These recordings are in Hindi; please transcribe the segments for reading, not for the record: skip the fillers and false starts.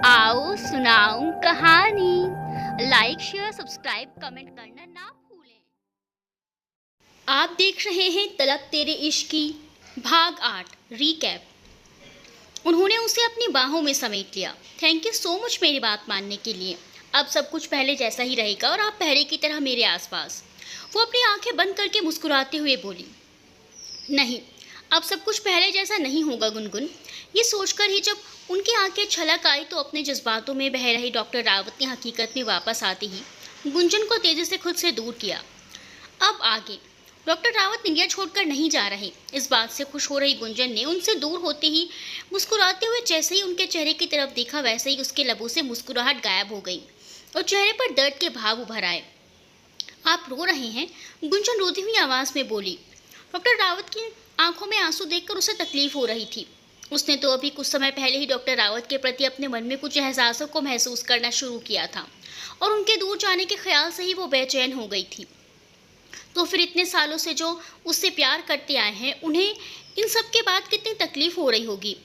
आओ सुनाऊं कहानी। लाइक शेयर सब्सक्राइब कमेंट करना ना भूलें। आप देख रहे हैं तलक तेरे इश्क की भाग 8 रीकैप। उन्होंने उसे अपनी बाहों में समेट लिया। थैंक यू सो मच मेरी बात मानने के लिए। अब सब कुछ पहले जैसा ही रहेगा और आप पहले की तरह मेरे आसपास। वो अपनी आंखें बंद करके मुस्कुराते हुए बोली, नहीं, अब सब कुछ पहले जैसा नहीं होगा गुनगुन। ये सोचकर ही जब उनकी आंखें छलक आई तो अपने जज्बातों में बह रही डॉक्टर रावत ने हकीकत में वापस आते ही गुंजन को तेजी से खुद से दूर किया। अब आगे डॉक्टर रावत इंडिया छोड़कर नहीं जा रहे। इस बात से खुश हो रही गुंजन ने उनसे दूर होते ही मुस्कुराते हुए जैसे ही उनके चेहरे की तरफ देखा वैसे ही उसके लबों से मुस्कुराहट गायब हो गई और चेहरे पर दर्द के भाव उभर आए। आप रो रहे हैं? गुंजन रोती हुई आवाज में बोली। डॉक्टर रावत की आंखों में आंसू देखकर उसे तकलीफ हो रही थी। उसने तो अभी कुछ समय पहले ही डॉक्टर रावत के प्रति अपने मन में कुछ एहसासों को महसूस करना शुरू किया था और उनके दूर जाने के ख्याल से ही वो बेचैन हो गई थी। तो फिर इतने सालों से जो उससे प्यार करते आए हैं उन्हें इन सब के बाद कितनी तकलीफ हो रही होगी।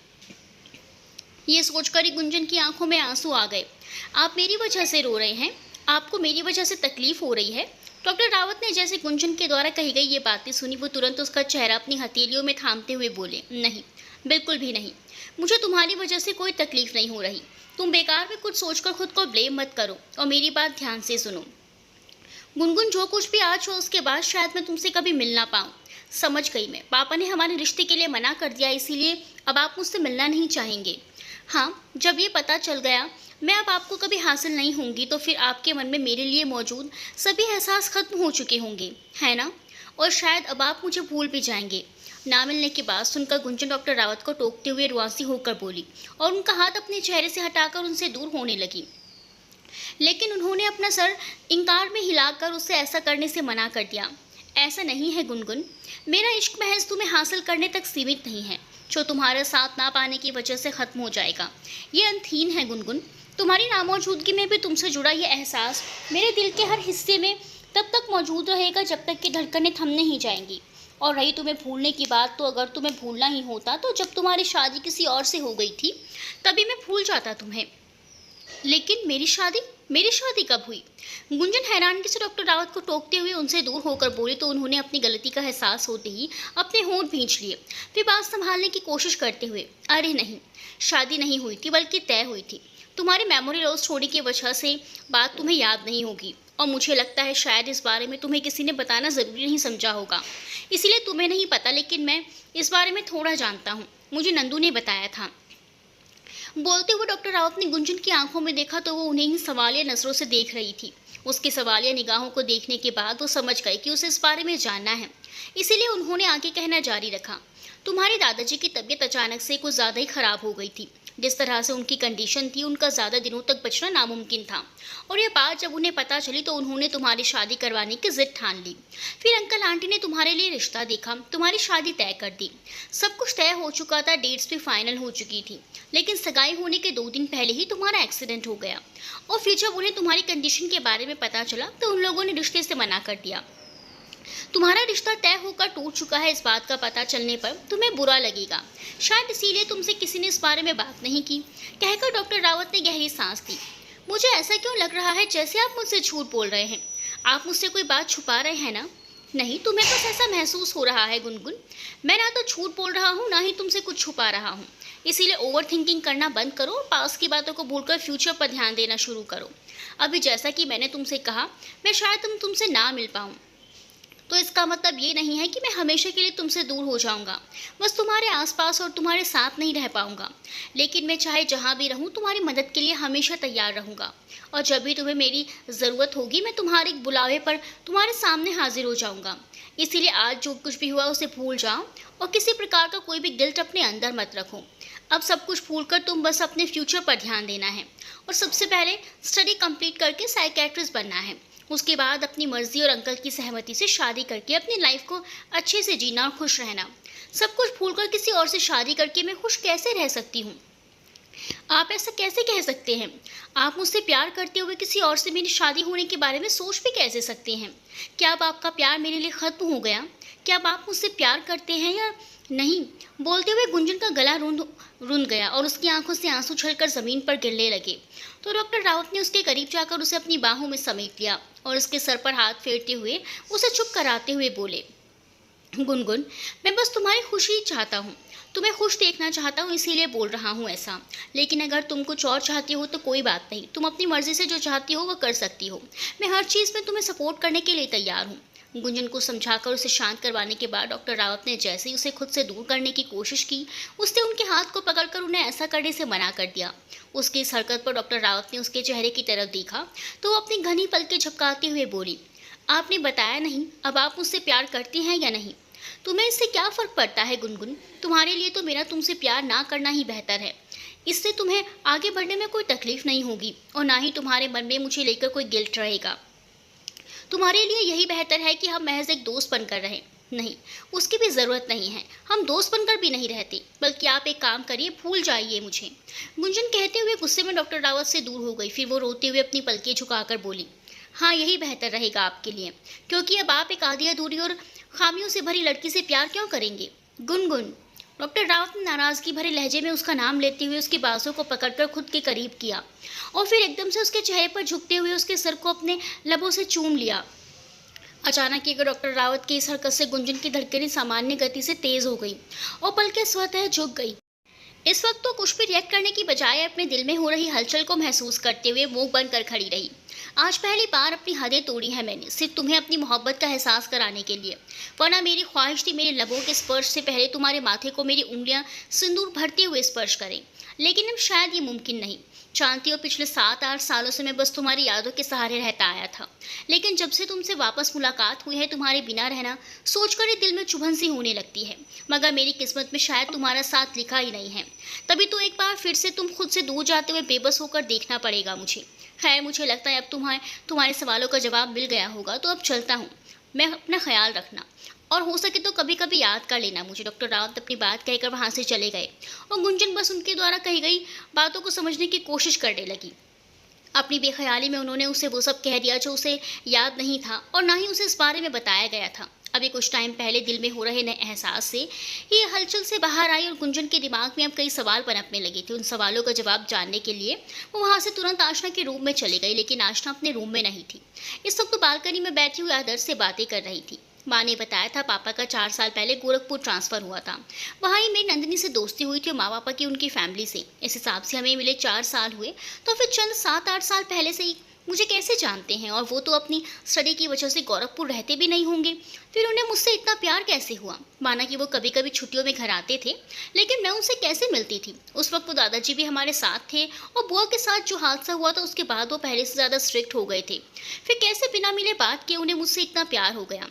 ये सोचकर ही गुंजन की आंखों में आंसू आ गए। आप मेरी वजह से रो रहे हैं? आपको मेरी वजह से तकलीफ हो रही है? डॉक्टर रावत ने जैसे गुंजन के द्वारा कही गई ये बातें सुनी वो तुरंत उसका चेहरा अपनी हथेलियों में थामते हुए बोले, नहीं, बिल्कुल भी नहीं। मुझे तुम्हारी वजह से कोई तकलीफ नहीं हो रही। तुम बेकार में कुछ सोचकर खुद को ब्लेम मत करो और मेरी बात ध्यान से सुनो। गुनगुन, जो कुछ भी आज हो उसके बाद शायद मैं तुमसे कभी मिल ना पाऊँ। समझ गई मैं, पापा ने हमारे रिश्ते के लिए मना कर दिया, इसीलिए अब आप मुझसे मिलना नहीं चाहेंगे। हाँ, जब ये पता चल गया मैं अब आपको कभी हासिल नहीं होंगी तो फिर आपके मन में मेरे लिए मौजूद सभी एहसास खत्म हो चुके होंगे, है ना? और शायद अब आप मुझे भूल भी जाएंगे। ना मिलने की बात सुनकर गुंजन डॉक्टर रावत को टोकते हुए रुआंसी होकर बोली और उनका हाथ अपने चेहरे से हटाकर उनसे दूर होने लगी। लेकिन उन्होंने अपना सर इंकार में हिलाकर उससे ऐसा करने से मना कर दिया। ऐसा नहीं है गुनगुन, मेरा इश्क महज तुम्हें हासिल करने तक सीमित नहीं है जो तुम्हारे साथ ना पाने की वजह से खत्म हो जाएगा। ये अंतहीन है गुनगुन। तुम्हारी नामौजूदगी में भी तुमसे जुड़ा ये एहसास मेरे दिल के हर हिस्से में तब तक मौजूद रहेगा जब तक कि धड़कनें थम नहीं जाएंगी। और रही तुम्हें भूलने की बात, तो अगर तुम्हें भूलना ही होता तो जब तुम्हारी शादी किसी और से हो गई थी तभी मैं भूल जाता तुम्हें। लेकिन मेरी शादी कब हुई? गुंजन हैरानगी से डॉक्टर रावत को टोकते हुए उनसे दूर होकर बोली तो उन्होंने अपनी गलती का एहसास होते ही अपने होंठ भींच लिए। फिर बात संभालने की कोशिश करते हुए, अरे नहीं, शादी नहीं हुई थी बल्कि तय हुई थी। तुम्हारी मेमोरी लॉस थोड़ी की वजह से बात तुम्हें याद नहीं होगी और मुझे लगता है शायद इस बारे में तुम्हें किसी ने बताना ज़रूरी नहीं समझा होगा, इसीलिए तुम्हें नहीं पता, लेकिन मैं इस बारे में थोड़ा जानता हूँ। मुझे नंदू ने बताया था। बोलते हुए डॉक्टर रावत ने गुंजन की आंखों में देखा तो वो उन्हें ही सवालिया नजरों से देख रही थी। उसकी सवालिया निगाहों को देखने के बाद वो समझ गई कि उसे इस बारे में जानना है, इसीलिए उन्होंने आगे कहना जारी रखा। तुम्हारे दादाजी की तबीयत अचानक से कुछ ज़्यादा ही खराब हो गई थी। जिस तरह से उनकी कंडीशन थी उनका ज़्यादा दिनों तक बचना नामुमकिन था और ये बात जब उन्हें पता चली तो उन्होंने तुम्हारी शादी करवाने की जिद ठान ली। फिर अंकल आंटी ने तुम्हारे लिए रिश्ता देखा, तुम्हारी शादी तय कर दी। सब कुछ तय हो चुका था, डेट्स भी फाइनल हो चुकी थी, लेकिन सगाई होने के 2 दिन पहले ही तुम्हारा एक्सीडेंट हो गया और फिर जब उन्हें तुम्हारी कंडीशन के बारे में पता चला तो उन लोगों ने रिश्ते से मना कर दिया। तुम्हारा रिश्ता तय होकर टूट चुका है, इस बात का पता चलने पर तुम्हें बुरा लगेगा, शायद इसीलिए तुमसे किसी ने इस बारे में बात नहीं की। कहकर डॉक्टर रावत ने गहरी सांस ली। मुझे ऐसा क्यों लग रहा है जैसे आप मुझसे झूठ बोल रहे हैं? आप मुझसे कोई बात छुपा रहे हैं ना? नहीं, तुम्हें बस ऐसा महसूस हो रहा है गुनगुन। मैं ना तो झूठ बोल रहा हूँ ना ही तुमसे कुछ छुपा रहा हूँ। इसीलिए ओवर थिंकिंग करना बंद करो और पास की बातों को भूलकर फ्यूचर पर ध्यान देना शुरू करो। अभी जैसा कि मैंने तुमसे कहा, मैं शायद तुमसे ना मिल पाऊँ, तो इसका मतलब ये नहीं है कि मैं हमेशा के लिए तुमसे दूर हो जाऊंगा, बस तुम्हारे आसपास और तुम्हारे साथ नहीं रह पाऊंगा। लेकिन मैं चाहे जहाँ भी रहूँ तुम्हारी मदद के लिए हमेशा तैयार रहूँगा और जब भी तुम्हें मेरी ज़रूरत होगी मैं तुम्हारे बुलावे पर तुम्हारे सामने हाजिर हो जाऊँगा। इसीलिए आज जो कुछ भी हुआ उसे भूल जाओ और किसी प्रकार का कोई भी गिल्ट अपने अंदर मत रखो। अब सब कुछ भूलकर तुम बस अपने फ्यूचर पर ध्यान देना है और सबसे पहले स्टडी कंप्लीट करके साइकेट्रिस्ट बनना है। उसके बाद अपनी मर्जी और अंकल की सहमति से शादी करके अपनी लाइफ को अच्छे से जीना और खुश रहना। सब कुछ भूलकर किसी और से शादी करके मैं खुश कैसे रह सकती हूँ? आप ऐसा कैसे कह सकते हैं? आप मुझसे प्यार करते हुए किसी और से मेरी शादी होने के बारे में सोच भी कैसे सकते हैं? क्या अब आपका प्यार मेरे लिए खत्म हो गया? क्या अब आप मुझसे प्यार करते हैं या नहीं? बोलते हुए गुंजन का गला रुंध गया और उसकी आंखों से आंसू छलकर जमीन पर गिरने लगे। तो डॉक्टर रावत ने उसके करीब जाकर उसे अपनी बाहों में समेट लिया और उसके सर पर हाथ फेरते हुए उसे चुप कराते हुए बोले, गुनगुन, मैं बस तुम्हारी खुशी चाहता हूँ, तुम्हें खुश देखना चाहता हूँ, इसीलिए बोल रहा हूँ ऐसा। लेकिन अगर तुम कुछ और चाहती हो तो कोई बात नहीं, तुम अपनी मर्जी से जो चाहती हो वो कर सकती हो। मैं हर चीज़ में तुम्हें सपोर्ट करने के लिए तैयार हूँ। गुंजन को समझाकर उसे शांत करवाने के बाद डॉक्टर रावत ने जैसे ही उसे खुद से दूर करने की कोशिश की, उसने उनके हाथ को पकड़कर उन्हें ऐसा करने से मना कर दिया। उसकी इस हरकत पर डॉक्टर रावत ने उसके चेहरे की तरफ देखा तो वो अपनी घनी पलकें झपकाते हुए बोली, आपने बताया नहीं, अब आप मुझसे प्यार करती हैं या नहीं? तुम्हें इससे क्या फ़र्क पड़ता है गुनगुन? तुम्हारे लिए तो मेरा तुमसे प्यार ना करना ही बेहतर है। इससे तुम्हें आगे बढ़ने में कोई तकलीफ नहीं होगी और ना ही तुम्हारे मन में मुझे लेकर कोई गिल्ट रहेगा। तुम्हारे लिए यही बेहतर है कि हम महज एक दोस्त बनकर रहें। नहीं, उसकी भी ज़रूरत नहीं है, हम दोस्त बनकर भी नहीं रहते, बल्कि आप एक काम करिए, भूल जाइए मुझे। गुंजन कहते हुए गुस्से में डॉक्टर रावत से दूर हो गई। फिर वो रोते हुए अपनी पलकें झुकाकर बोली, हाँ, यही बेहतर रहेगा आपके लिए, क्योंकि अब आप एक आधी अधूरी और खामियों से भरी लड़की से प्यार क्यों करेंगे? गुनगुन। डॉक्टर रावत ने नाराज़गी भरे लहजे में उसका नाम लेते हुए उसकी बाजू को पकड़कर खुद के करीब किया और फिर एकदम से उसके चेहरे पर झुकते हुए उसके सर को अपने लबों से चूम लिया। अचानक ही डॉक्टर रावत की इस हरकत से गुंजन की धड़कनें सामान्य गति से तेज हो गई और पलकें स्वतः झुक गई। इस वक्त तो कुछ भी रिएक्ट करने की बजाय अपने दिल में हो रही हलचल को महसूस करते हुए मुंह बंद कर खड़ी रही। आज पहली बार अपनी हदें तोड़ी हैं मैंने, सिर्फ तुम्हें अपनी मोहब्बत का एहसास कराने के लिए। वरना मेरी ख्वाहिश थी मेरे लबों के स्पर्श से पहले तुम्हारे माथे को मेरी उंगलियां सिंदूर भरते हुए स्पर्श करें, लेकिन अब शायद ये मुमकिन नहीं। जानती हो, पिछले 7-8 सालों से मैं बस तुम्हारी यादों के सहारे रहता आया था, लेकिन जब से तुमसे वापस मुलाकात हुई है, तुम्हारे बिना रहना सोचकर ही दिल में चुभन सी होने लगती है। मगर मेरी किस्मत में शायद तुम्हारा साथ लिखा ही नहीं है, तभी तो एक बार फिर से तुम खुद से दूर जाते हुए बेबस होकर देखना पड़ेगा मुझे। खैर, मुझे लगता है अब तुम्हारे सवालों का जवाब मिल गया होगा, तो अब चलता हूँ। मैं अपना ख्याल रखना और हो सके तो कभी कभी याद कर लेना मुझे। डॉक्टर रावत अपनी बात कहकर वहाँ से चले गए और गुंजन बस उनके द्वारा कही गई बातों को समझने की कोशिश करने लगी। अपनी बेख्याली में उन्होंने उसे वो सब कह दिया जो उसे याद नहीं था और ना ही उसे इस बारे में बताया गया था। अभी कुछ टाइम पहले दिल में हो रहे नए एहसास से ये हलचल से बाहर आई और गुंजन के दिमाग में अब कई सवाल पनपने लगे थे। उन सवालों का जवाब जानने के लिए वो वहाँ से तुरंत आशना के रूम में चली गई, लेकिन आशना अपने रूम में नहीं थी। इस वक्त तो बालकनी में बैठी हुई आदर्श से बातें कर रही थी। माँ ने बताया था पापा का 4 साल पहले गोरखपुर ट्रांसफ़र हुआ था। वहाँ ही मेरी नंदिनी से दोस्ती हुई थी, माँ पापा की उनकी फैमिली से। इस हिसाब से हमें मिले 4 साल हुए, तो फिर चंद 7-8 साल पहले से ही मुझे कैसे जानते हैं? और वो तो अपनी स्टडी की वजह से गोरखपुर रहते भी नहीं होंगे। फिर उन्हें मुझसे इतना प्यार कैसे हुआ? माना कि वो कभी कभी छुट्टियों में घर आते थे, लेकिन मैं उनसे कैसे मिलती थी? उस वक्त वो दादाजी भी हमारे साथ थे और बुआ के साथ जो हादसा हुआ था उसके बाद वो पहले से ज़्यादा स्ट्रिक्ट हो गए थे। फिर कैसे बिना मिले बात किए उन्हें मुझसे इतना प्यार हो गया?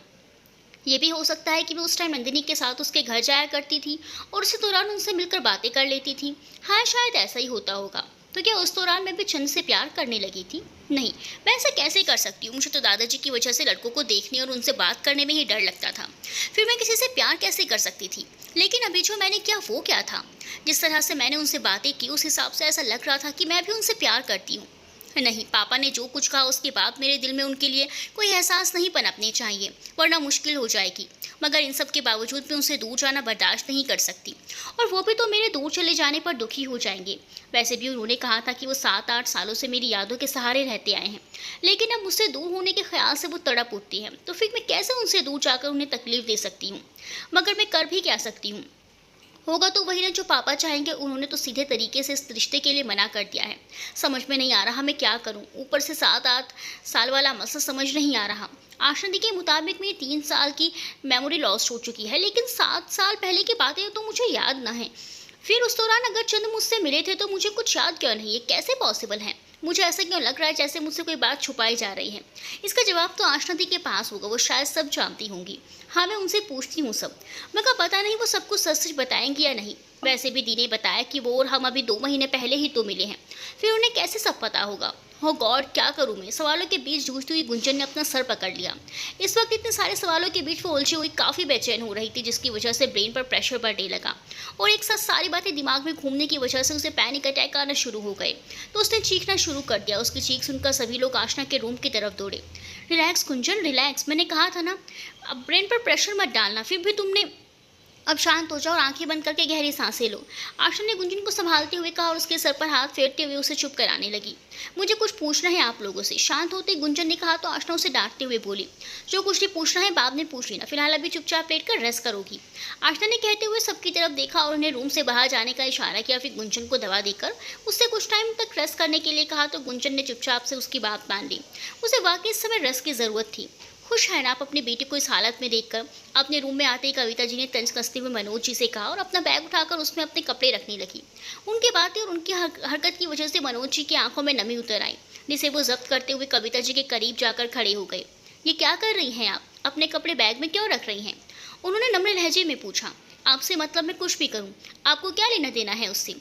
ये भी हो सकता है कि मैं उस टाइम नंदिनी के साथ उसके घर जाया करती थी और उसी दौरान उनसे मिलकर बातें कर लेती थी। हाँ, शायद ऐसा ही होता होगा। तो क्या उस दौरान मैं भी चंद से प्यार करने लगी थी? नहीं, मैं ऐसा कैसे कर सकती हूँ? मुझे तो दादाजी की वजह से लड़कों को देखने और उनसे बात करने में ही डर लगता था। फिर मैं किसी से प्यार कैसे कर सकती थी? लेकिन अभी जो मैंने किया वो क्या था? जिस तरह से मैंने उनसे बातें की उस हिसाब से ऐसा लग रहा था कि मैं भी उनसे प्यार करती हूँ। नहीं, पापा ने जो कुछ कहा उसके बाद मेरे दिल में उनके लिए कोई एहसास नहीं पनपने चाहिए, वरना मुश्किल हो जाएगी। मगर इन सब के बावजूद मैं उनसे दूर जाना बर्दाश्त नहीं कर सकती, और वो भी तो मेरे दूर चले जाने पर दुखी हो जाएंगे। वैसे भी उन्होंने कहा था कि वो 7-8 सालों से मेरी यादों के सहारे रहते आए हैं, लेकिन अब मुझसे दूर होने के ख्याल से वो तड़प उठती है। तो फिर मैं कैसे उनसे दूर जाकर उन्हें तकलीफ दे सकती हूँ? मगर मैं कर भी क्या सकती हूँ? होगा तो वही ना जो पापा चाहेंगे। उन्होंने तो सीधे तरीके से इस रिश्ते के लिए मना कर दिया है। समझ में नहीं आ रहा मैं क्या करूं। ऊपर से 7-8 साल वाला मसला समझ नहीं आ रहा। आशा दी के मुताबिक मेरी 3 साल की मेमोरी लॉस्ट हो चुकी है, लेकिन 7 साल पहले की बातें तो मुझे याद ना है। फिर उस दौरान अगर चंद मुझसे मिले थे तो मुझे कुछ याद क्यों नहीं? ये कैसे पॉसिबल है? मुझे ऐसा क्यों लग रहा है जैसे मुझसे कोई बात छुपाई जा रही है? इसका जवाब तो आशा दी के पास होगा, वो शायद सब जानती होंगी। हाँ, मैं उनसे पूछती हूँ सब, मगर पता नहीं वो सब कुछ सच सच बताएंगी या नहीं। वैसे भी दी ने बताया कि वो और हम अभी 2 महीने पहले ही तो मिले हैं, फिर उन्हें कैसे सब पता होगा? हो गॉड, क्या करूं मैं? सवालों के बीच जूझती हुई गुंजन ने अपना सर पकड़ लिया। इस वक्त इतने सारे सवालों के बीच वो उलझी हुई काफ़ी बेचैन हो रही थी, जिसकी वजह से ब्रेन पर प्रेशर बढ़ने लगा और एक साथ सारी बातें दिमाग में घूमने की वजह से उसे पैनिक अटैक आना शुरू हो गए। तो उसने चीखना शुरू कर दिया। उसकी चीख सुनकर सभी लोग आशना के रूम की तरफ दौड़े। रिलैक्स गुंजन, रिलैक्स, मैंने कहा था ना, अब ब्रेन पर प्रेशर मत डालना। फिर भी तुमने, अब शांत हो जाओ और आंखें बंद करके गहरी सांसें लो। आशा ने गुंजन को संभालते हुए कहा और उसके सर पर हाथ फेरते हुए उसे चुप कराने लगी। मुझे कुछ पूछना है आप लोगों से। शांत होते ही गुंजन ने कहा तो आशना उसे डांटते हुए बोली, जो कुछ भी पूछना है बाद में पूछ लेना, फिलहाल अभी चुपचाप लेट कर रेस्ट करोगी। आशना ने कहते हुए सबकी तरफ देखा और उन्हें रूम से बाहर जाने का इशारा किया। फिर गुंजन को दवा देकर उससे कुछ टाइम तक रेस्ट करने के लिए कहा तो गुंजन ने चुपचाप से उसकी बात मान ली। उसे वाकई इस समय रेस्ट की जरूरत थी। खुश है ना आप अपनी बेटी को इस हालत में देखकर? अपने रूम में आते ही कविता जी ने तंज कसते हुए मनोज जी से कहा और अपना बैग उठाकर उसमें अपने कपड़े रखने लगी। उनकी बातें और उनकी हरकत की वजह से मनोज जी की आंखों में नमी उतर आई, जिसे वो जब्त करते हुए कविता जी के करीब जाकर खड़े हो गए। ये क्या कर रही हैं आप? अपने कपड़े बैग में क्यों रख रही हैं? उन्होंने नम्र लहजे में पूछा। आपसे मतलब मैं कुछ भी करूँ, आपको क्या लेना देना है उससे?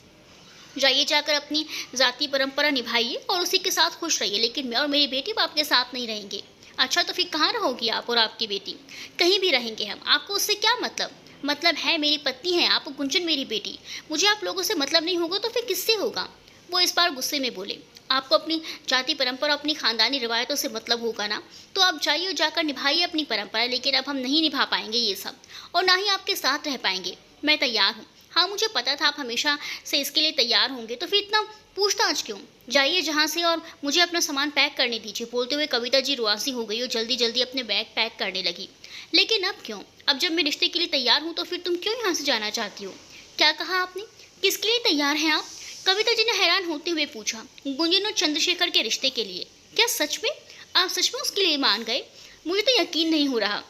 जाइए, जाकर अपनी जाति परंपरा निभाइए और उसी के साथ खुश रहिए, लेकिन मैं और मेरी बेटी अब आपके साथ नहीं रहेंगे। अच्छा, तो फिर कहाँ रहोगी आप और आपकी बेटी? कहीं भी रहेंगे हम, आपको उससे क्या मतलब? मतलब है, मेरी पत्नी है आप, गुंजन मेरी बेटी। मुझे आप लोगों से मतलब नहीं होगा तो फिर किससे होगा? वो इस बार गुस्से में बोले। आपको अपनी जाति परंपरा, अपनी खानदानी रिवायतों से मतलब होगा ना, तो आप जाइए और जाकर निभाइए अपनी परंपरा, लेकिन अब हम नहीं निभा पाएंगे ये सब, और ना ही आपके साथ रह पाएंगे। मैं तैयार हूँ। हाँ, मुझे पता था आप हमेशा से इसके लिए तैयार होंगे, तो फिर इतना पूछताछ क्यों? जाइए जहाँ से और मुझे अपना सामान पैक करने दीजिए। बोलते हुए कविता जी रुआसी हो गई और जल्दी जल्दी अपने बैग पैक करने लगी। लेकिन अब क्यों? अब जब मैं रिश्ते के लिए तैयार हूँ तो फिर तुम क्यों यहाँ से जाना चाहती हो? क्या कहा आपने? किसके लिए तैयार हैं आप? कविता जी ने हैरान होते हुए पूछा। गुंजन और चंद्रशेखर के रिश्ते के लिए। क्या सच में? आप सच में उसके लिए मान गए? मुझे तो यकीन नहीं हो रहा।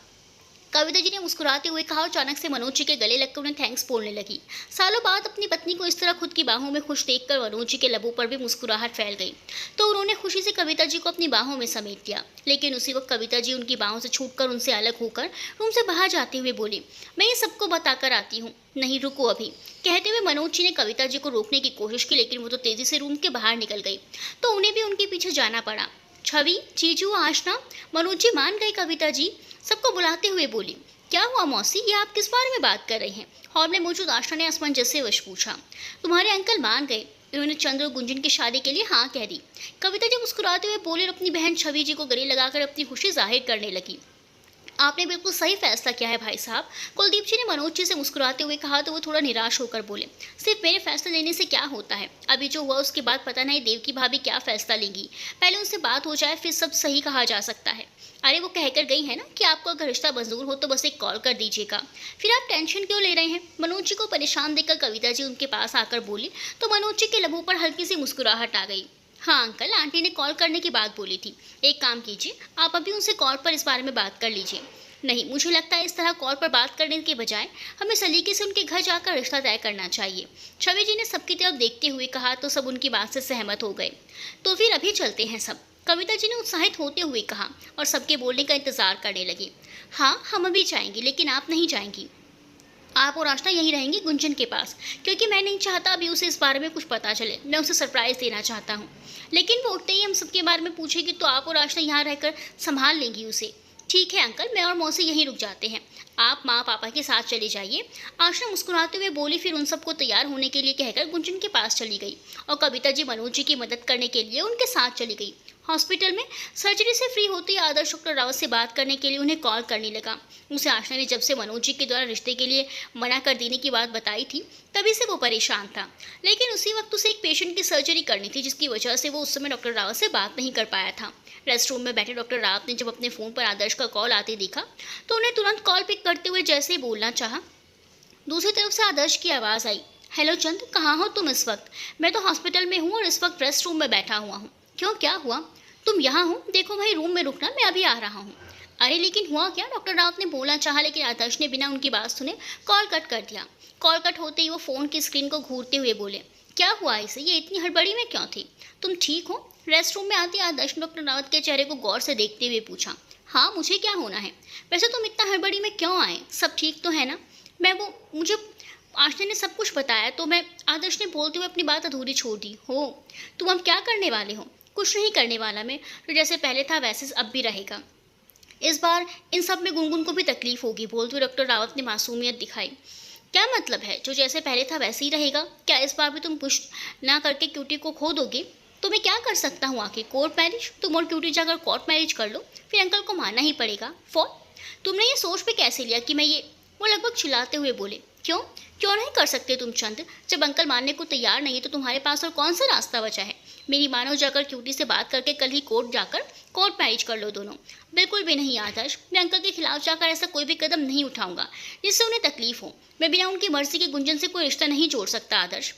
कविता जी ने मुस्कुराते हुए कहा और अचानक से मनोज जी के गले लगकर उन्हें थैंक्स बोलने लगी। सालों बाद अपनी पत्नी को इस तरह खुद की बाहों में खुश देखकर मनोज जी के लबों पर भी मुस्कुराहट फैल गई, तो उन्होंने खुशी से कविता जी को अपनी बाहों में समेट लिया। लेकिन उसी वक्त कविता जी उनकी बाहों से छूटकर उनसे अलग होकर रूम से बाहर जाते हुए बोली, मैं ये सबको बताकर आती हूँ। नहीं, रुको अभी। कहते हुए मनोज जी ने कविता जी को रोकने की कोशिश की, लेकिन वो तो तेजी से रूम के बाहर निकल गई, तो उन्हें भी उनके पीछे जाना पड़ा। छवि, जीजू, आशना, मनोज जी मान गए। कविता जी सबको बुलाते हुए बोली, क्या हुआ मौसी, ये आप किस बारे में बात कर रही हैं? हॉल में मौजूद आशा ने असमंजस से वश पूछा। तुम्हारे अंकल मान गए, इन्होंने चंद्र और गुंजन की शादी के लिए हाँ कह दी। कविता जी मुस्कुराते हुए बोली और अपनी बहन छवि जी को गले लगाकर अपनी खुशी जाहिर करने लगी। आपने बिल्कुल सही फैसला किया है भाई साहब। कुलदीप जी ने मनोज जी से मुस्कुराते हुए कहा तो वो थोड़ा निराश होकर बोले, सिर्फ मेरे फैसला लेने से क्या होता है? अभी जो हुआ उसके बाद पता नहीं देवकी भाभी क्या फैसला लेंगी। पहले उनसे बात हो जाए, फिर सब सही कहा जा सकता है। अरे वो कहकर गई है ना कि आपको अगर रिश्ता मंजूर हो तो बस एक कॉल कर दीजिएगा। फिर आप टेंशन क्यों ले रहे हैं? मनोज जी को परेशान देखकर कविता जी उनके पास आकर बोली, तो मनोज जी के लबों पर हल्की सी मुस्कुराहट आ गई। हाँ अंकल, आंटी ने कॉल करने की बात बोली थी। एक काम कीजिए, आप अभी उनसे कॉल पर इस बारे में बात कर लीजिए। नहीं, मुझे लगता है इस तरह कॉल पर बात करने के बजाय हमें सलीके से उनके घर जाकर रिश्ता तय करना चाहिए। छवि जी ने सबकी तरफ देखते हुए कहा तो सब उनकी बात से सहमत हो गए। तो फिर अभी चलते हैं सब, कविता जी ने उत्साहित होते हुए कहा और सबके बोलने का इंतजार करने लगी। हाँ, हम अभी जाएंगे, लेकिन आप नहीं जाएंगी। आप और आशना यहीं रहेंगी गुंजन के पास, क्योंकि मैं नहीं चाहता अभी उसे इस बारे में कुछ पता चले। मैं उसे सरप्राइज देना चाहता हूँ। लेकिन वो उठते ही हम सबके बारे में पूछेगी तो आप और आशना यहाँ रहकर संभाल लेंगी उसे। ठीक है अंकल, मैं और मौसी यहीं रुक जाते हैं, आप माँ पापा के साथ चले जाइए। आशना मुस्कुराते हुए बोली। फिर उन सबको तैयार होने के लिए कहकर गुंजन के पास चली गई और कविता जी मनोज जी की मदद करने के लिए उनके साथ चली गई। हॉस्पिटल में सर्जरी से फ्री होते ही आदर्श डॉक्टर रावत से बात करने के लिए उन्हें कॉल करने लगा। उसे आशना ने जब से मनोज जी के द्वारा रिश्ते के लिए मना कर देने की बात बताई थी, तभी से वो परेशान था। लेकिन उसी वक्त उसे एक पेशेंट की सर्जरी करनी थी, जिसकी वजह से वो उस समय डॉक्टर रावत से बात नहीं कर पाया था। रेस्ट रूम में बैठे डॉक्टर रावत ने जब अपने फ़ोन पर आदर्श का कॉल आते देखा तो उन्हें तुरंत कॉल पिक करते हुए जैसे ही बोलना चाहा, दूसरी तरफ से आदर्श की आवाज़ आई, हेलो चंद, कहाँ हो तुम इस वक्त? मैं तो हॉस्पिटल में हूँ और इस वक्त रेस्ट रूम में बैठा हुआ हूँ। क्यों, क्या हुआ? तुम यहाँ हो? देखो भाई, रूम में रुकना, मैं अभी आ रहा हूँ। अरे लेकिन हुआ क्या? डॉक्टर रावत ने बोलना चाहा, लेकिन आदर्श ने बिना उनकी बात सुने कॉल कट कर दिया। कॉल कट होते ही वो फ़ोन की स्क्रीन को घूरते हुए बोले, क्या हुआ इसे? ये इतनी हड़बड़ी में क्यों थी? तुम ठीक हो? रेस्ट रूम में आते आदर्श ने डॉक्टर रावत के चेहरे को गौर से देखते हुए पूछा। हाँ, मुझे क्या होना है? वैसे तुम इतना हड़बड़ी में क्यों आए? सब ठीक तो है ना? मुझे आशना ने सब कुछ बताया, तो मैं, आदर्श ने बोलते हुए अपनी बात अधूरी छोड़ दी। हो, तुम अब क्या करने वाले हो? कुछ नहीं करने वाला मैं, तो जैसे पहले था वैसे अब भी रहेगा। इस बार इन सब में गुनगुन को भी तकलीफ होगी, बोलते हुए डॉक्टर रावत ने मासूमियत दिखाई। क्या मतलब है, जो जैसे पहले था वैसे ही रहेगा? क्या इस बार भी तुम पुश ना करके क्यूटी को खो दोगे? तो मैं क्या कर सकता हूँ आखिर? Court marriage? तुम और क्यूटी जाकर कोर्ट मैरिज कर लो, फिर अंकल को मानना ही पड़ेगा। फॉर तुमने ये सोच पे कैसे लिया कि मैं ये? वो लगभग चिल्लाते हुए बोले। क्यों क्यों नहीं कर सकते तुम चंद? जब अंकल मानने को तैयार नहीं है तो तुम्हारे पास और कौन सा रास्ता बचा है? मेरी मानो जाकर क्यूटी से बात करके कल ही कोर्ट जाकर कोर्ट मैरिज कर लो दोनों। बिल्कुल भी नहीं आदर्श, मैं अंकल के खिलाफ जाकर ऐसा कोई भी कदम नहीं उठाऊंगा जिससे उन्हें तकलीफ हो। मैं बिना उनकी मर्जी के गुंजन से कोई रिश्ता नहीं जोड़ सकता आदर्श।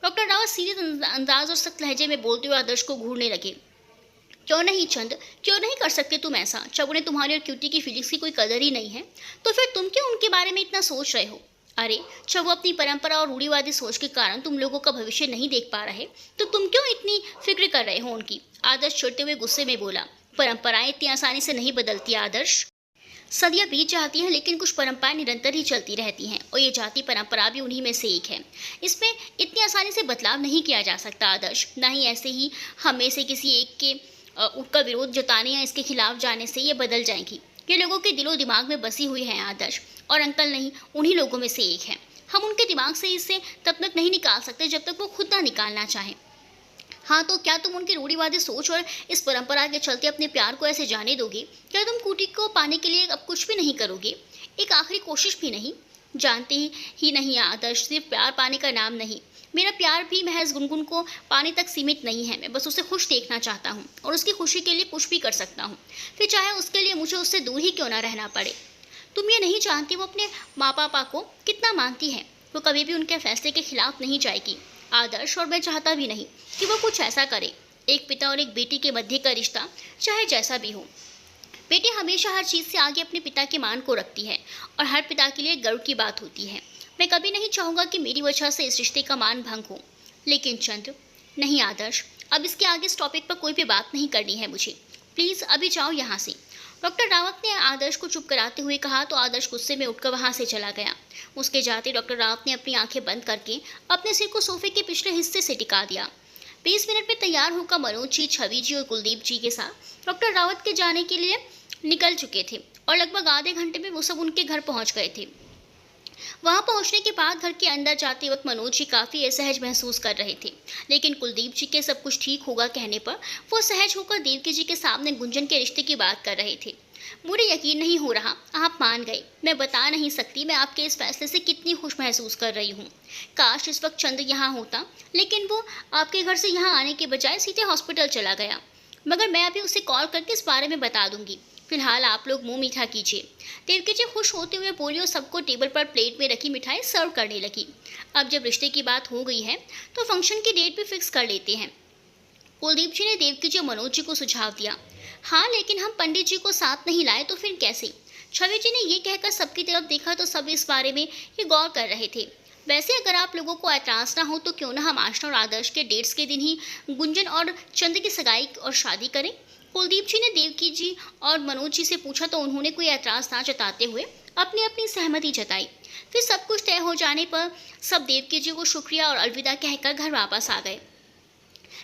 डॉक्टर रावत सीधे अंदाज और सख्त लहजे में बोलते हुए आदर्श को घूरने लगे। क्यों नहीं चंद, क्यों नहीं कर सकते तुम ऐसा? जब उन्हें तुम्हारी और क्यूटी की फीलिंग्स की कोई कदर ही नहीं है तो फिर तुम क्यों उनके बारे में इतना सोच रहे हो? अरे जब वो अपनी परंपरा और रूढ़िवादी सोच के कारण तुम लोगों का भविष्य नहीं देख पा रहे तो तुम क्यों इतनी फिक्र कर रहे हो उनकी? आदर्श चिढ़ते हुए गुस्से में बोला। परंपराएं इतनी आसानी से नहीं बदलती आदर्श। सदियां बीत जाती हैं लेकिन कुछ परंपराएं निरंतर ही चलती रहती हैं और ये जाति परंपरा भी उन्हीं में से एक है। इसमें इतनी आसानी से बदलाव नहीं किया जा सकता आदर्श। ना ही ऐसे ही हम में से किसी एक के उसका विरोध जताने या इसके खिलाफ जाने से ये बदल जाएंगी। ये लोगों के दिलो दिमाग में बसी हुई है आदर्श, और अंकल नहीं उन्हीं लोगों में से एक है। हम उनके दिमाग से इसे तब तक नहीं निकाल सकते जब तक वो खुद ना निकालना चाहें। हाँ तो क्या तुम उनकी रूढ़िवादी सोच और इस परंपरा के चलते अपने प्यार को ऐसे जाने दोगे? क्या तुम कूटी को पाने के लिए अब कुछ भी नहीं करोगे? एक आखिरी कोशिश भी नहीं? जानते ही नहीं आदर्श, सिर्फ प्यार पाने का नाम नहीं, मेरा प्यार भी महज गुनगुन को पाने तक सीमित नहीं है। मैं बस उसे खुश देखना चाहता हूँ और उसकी खुशी के लिए कुछ भी कर सकता हूँ, फिर चाहे उसके लिए मुझे उससे दूर ही क्यों ना रहना पड़े। तुम ये नहीं जानती वो अपने माँ पापा को कितना मानती है। वो कभी भी उनके फैसले के खिलाफ नहीं जाएगी आदर्श, और मैं चाहता भी नहीं कि वो कुछ ऐसा करे। एक पिता और एक बेटी के मध्य का रिश्ता चाहे जैसा भी हो, बेटी हमेशा हर चीज़ से आगे अपने पिता के मान को रखती है और हर पिता के लिए गर्व की बात होती है। मैं कभी नहीं चाहूँगा कि मेरी वजह से इस रिश्ते का मान भंग हो। लेकिन चंद नहीं आदर्श, अब इसके आगे इस टॉपिक पर कोई भी बात नहीं करनी है मुझे। प्लीज़ अभी जाओ यहाँ से। डॉक्टर रावत ने आदर्श को चुप कराते हुए कहा तो आदर्श गुस्से में उठकर वहाँ से चला गया। उसके जाते डॉक्टर रावत ने अपनी आंखें बंद करके अपने सिर को सोफे के पिछले हिस्से से टिका दिया। 20 मिनट में तैयार होकर मनोज जी, छवि जी और कुलदीप जी के साथ डॉक्टर रावत के जाने के लिए निकल चुके थे और लगभग आधे घंटे में वो सब उनके घर पहुंच गए थे। वहां पहुंचने के बाद घर के अंदर जाते वक्त मनोज जी काफ़ी असहज महसूस कर रहे थे, लेकिन कुलदीप जी के सब कुछ ठीक होगा कहने पर वो सहज होकर देवकी जी के सामने गुंजन के रिश्ते की बात कर रहे थे। मुझे यकीन नहीं हो रहा आप मान गए। मैं बता नहीं सकती मैं आपके इस फैसले से कितनी खुश महसूस कर रही हूँ। काश इस वक्त चंद यहाँ होता, लेकिन वो आपके घर से यहाँ आने के बजाय सीधे हॉस्पिटल चला गया। मगर मैं अभी उसे कॉल करके इस बारे में बता दूंगी। फिलहाल आप लोग मुंह मीठा कीजिए। देवकी जी खुश होते हुए बोली और सबको टेबल पर प्लेट में रखी मिठाई सर्व करने लगी। अब जब रिश्ते की बात हो गई है तो फंक्शन की डेट भी फिक्स कर लेते हैं। कुलदीप जी ने देवकी जी और मनोज जी को सुझाव दिया। हाँ लेकिन हम पंडित जी को साथ नहीं लाए तो फिर कैसे? छवि जी ने ये कहकर सबकी तरफ देखा तो सब इस बारे में ये गौर कर रहे थे। वैसे अगर आप लोगों को एतराज़ ना हो तो क्यों ना हम आशना और आदर्श के डेट्स के दिन ही गुंजन और चंद की सगाई और शादी करें? कुलदीप जी ने देवकी जी और मनोज जी से पूछा तो उन्होंने कोई एतराज़ ना जताते हुए अपनी अपनी सहमति जताई। फिर सब कुछ तय हो जाने पर सब देवकी जी को शुक्रिया और अलविदा कहकर घर वापस आ गए।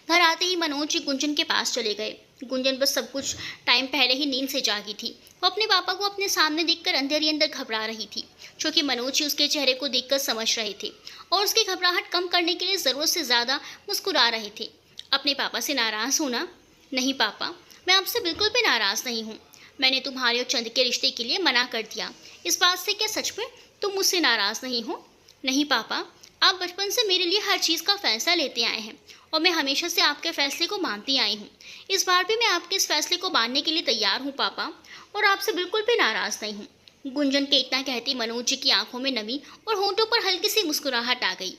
घर आते ही मनोज जी गुंजन के पास चले गए। गुंजन बस सब कुछ टाइम पहले ही नींद से जागी थी। वो अपने पापा को अपने सामने देखकर अंदर ही अंदर घबरा रही थी, क्योंकि मनोज जी उसके चेहरे को देखकर समझ रहे थे और उसकी घबराहट कम करने के लिए ज़रूरत से ज़्यादा मुस्कुरा रहे थे। अपने पापा से नाराज़ होना? नहीं पापा, मैं आपसे बिल्कुल भी नाराज़ नहीं हूँ। मैंने तुम्हारे और चंद के रिश्ते के लिए मना कर दिया। इस बात से क्या सच में तुम मुझसे नाराज़ नहीं हो? नहीं पापा, आप बचपन से मेरे लिए हर चीज़ का फैसला लेते आए हैं और मैं हमेशा से आपके फैसले को मानती आई हूँ। इस बार भी मैं आपके इस फैसले को मानने के लिए तैयार हूँ पापा, और आपसे बिल्कुल भी नाराज़ नहीं हूँ। गुंजन के इतना कहते मनोज जी की आंखों में नमी और होंठों पर हल्की सी मुस्कुराहट आ गई।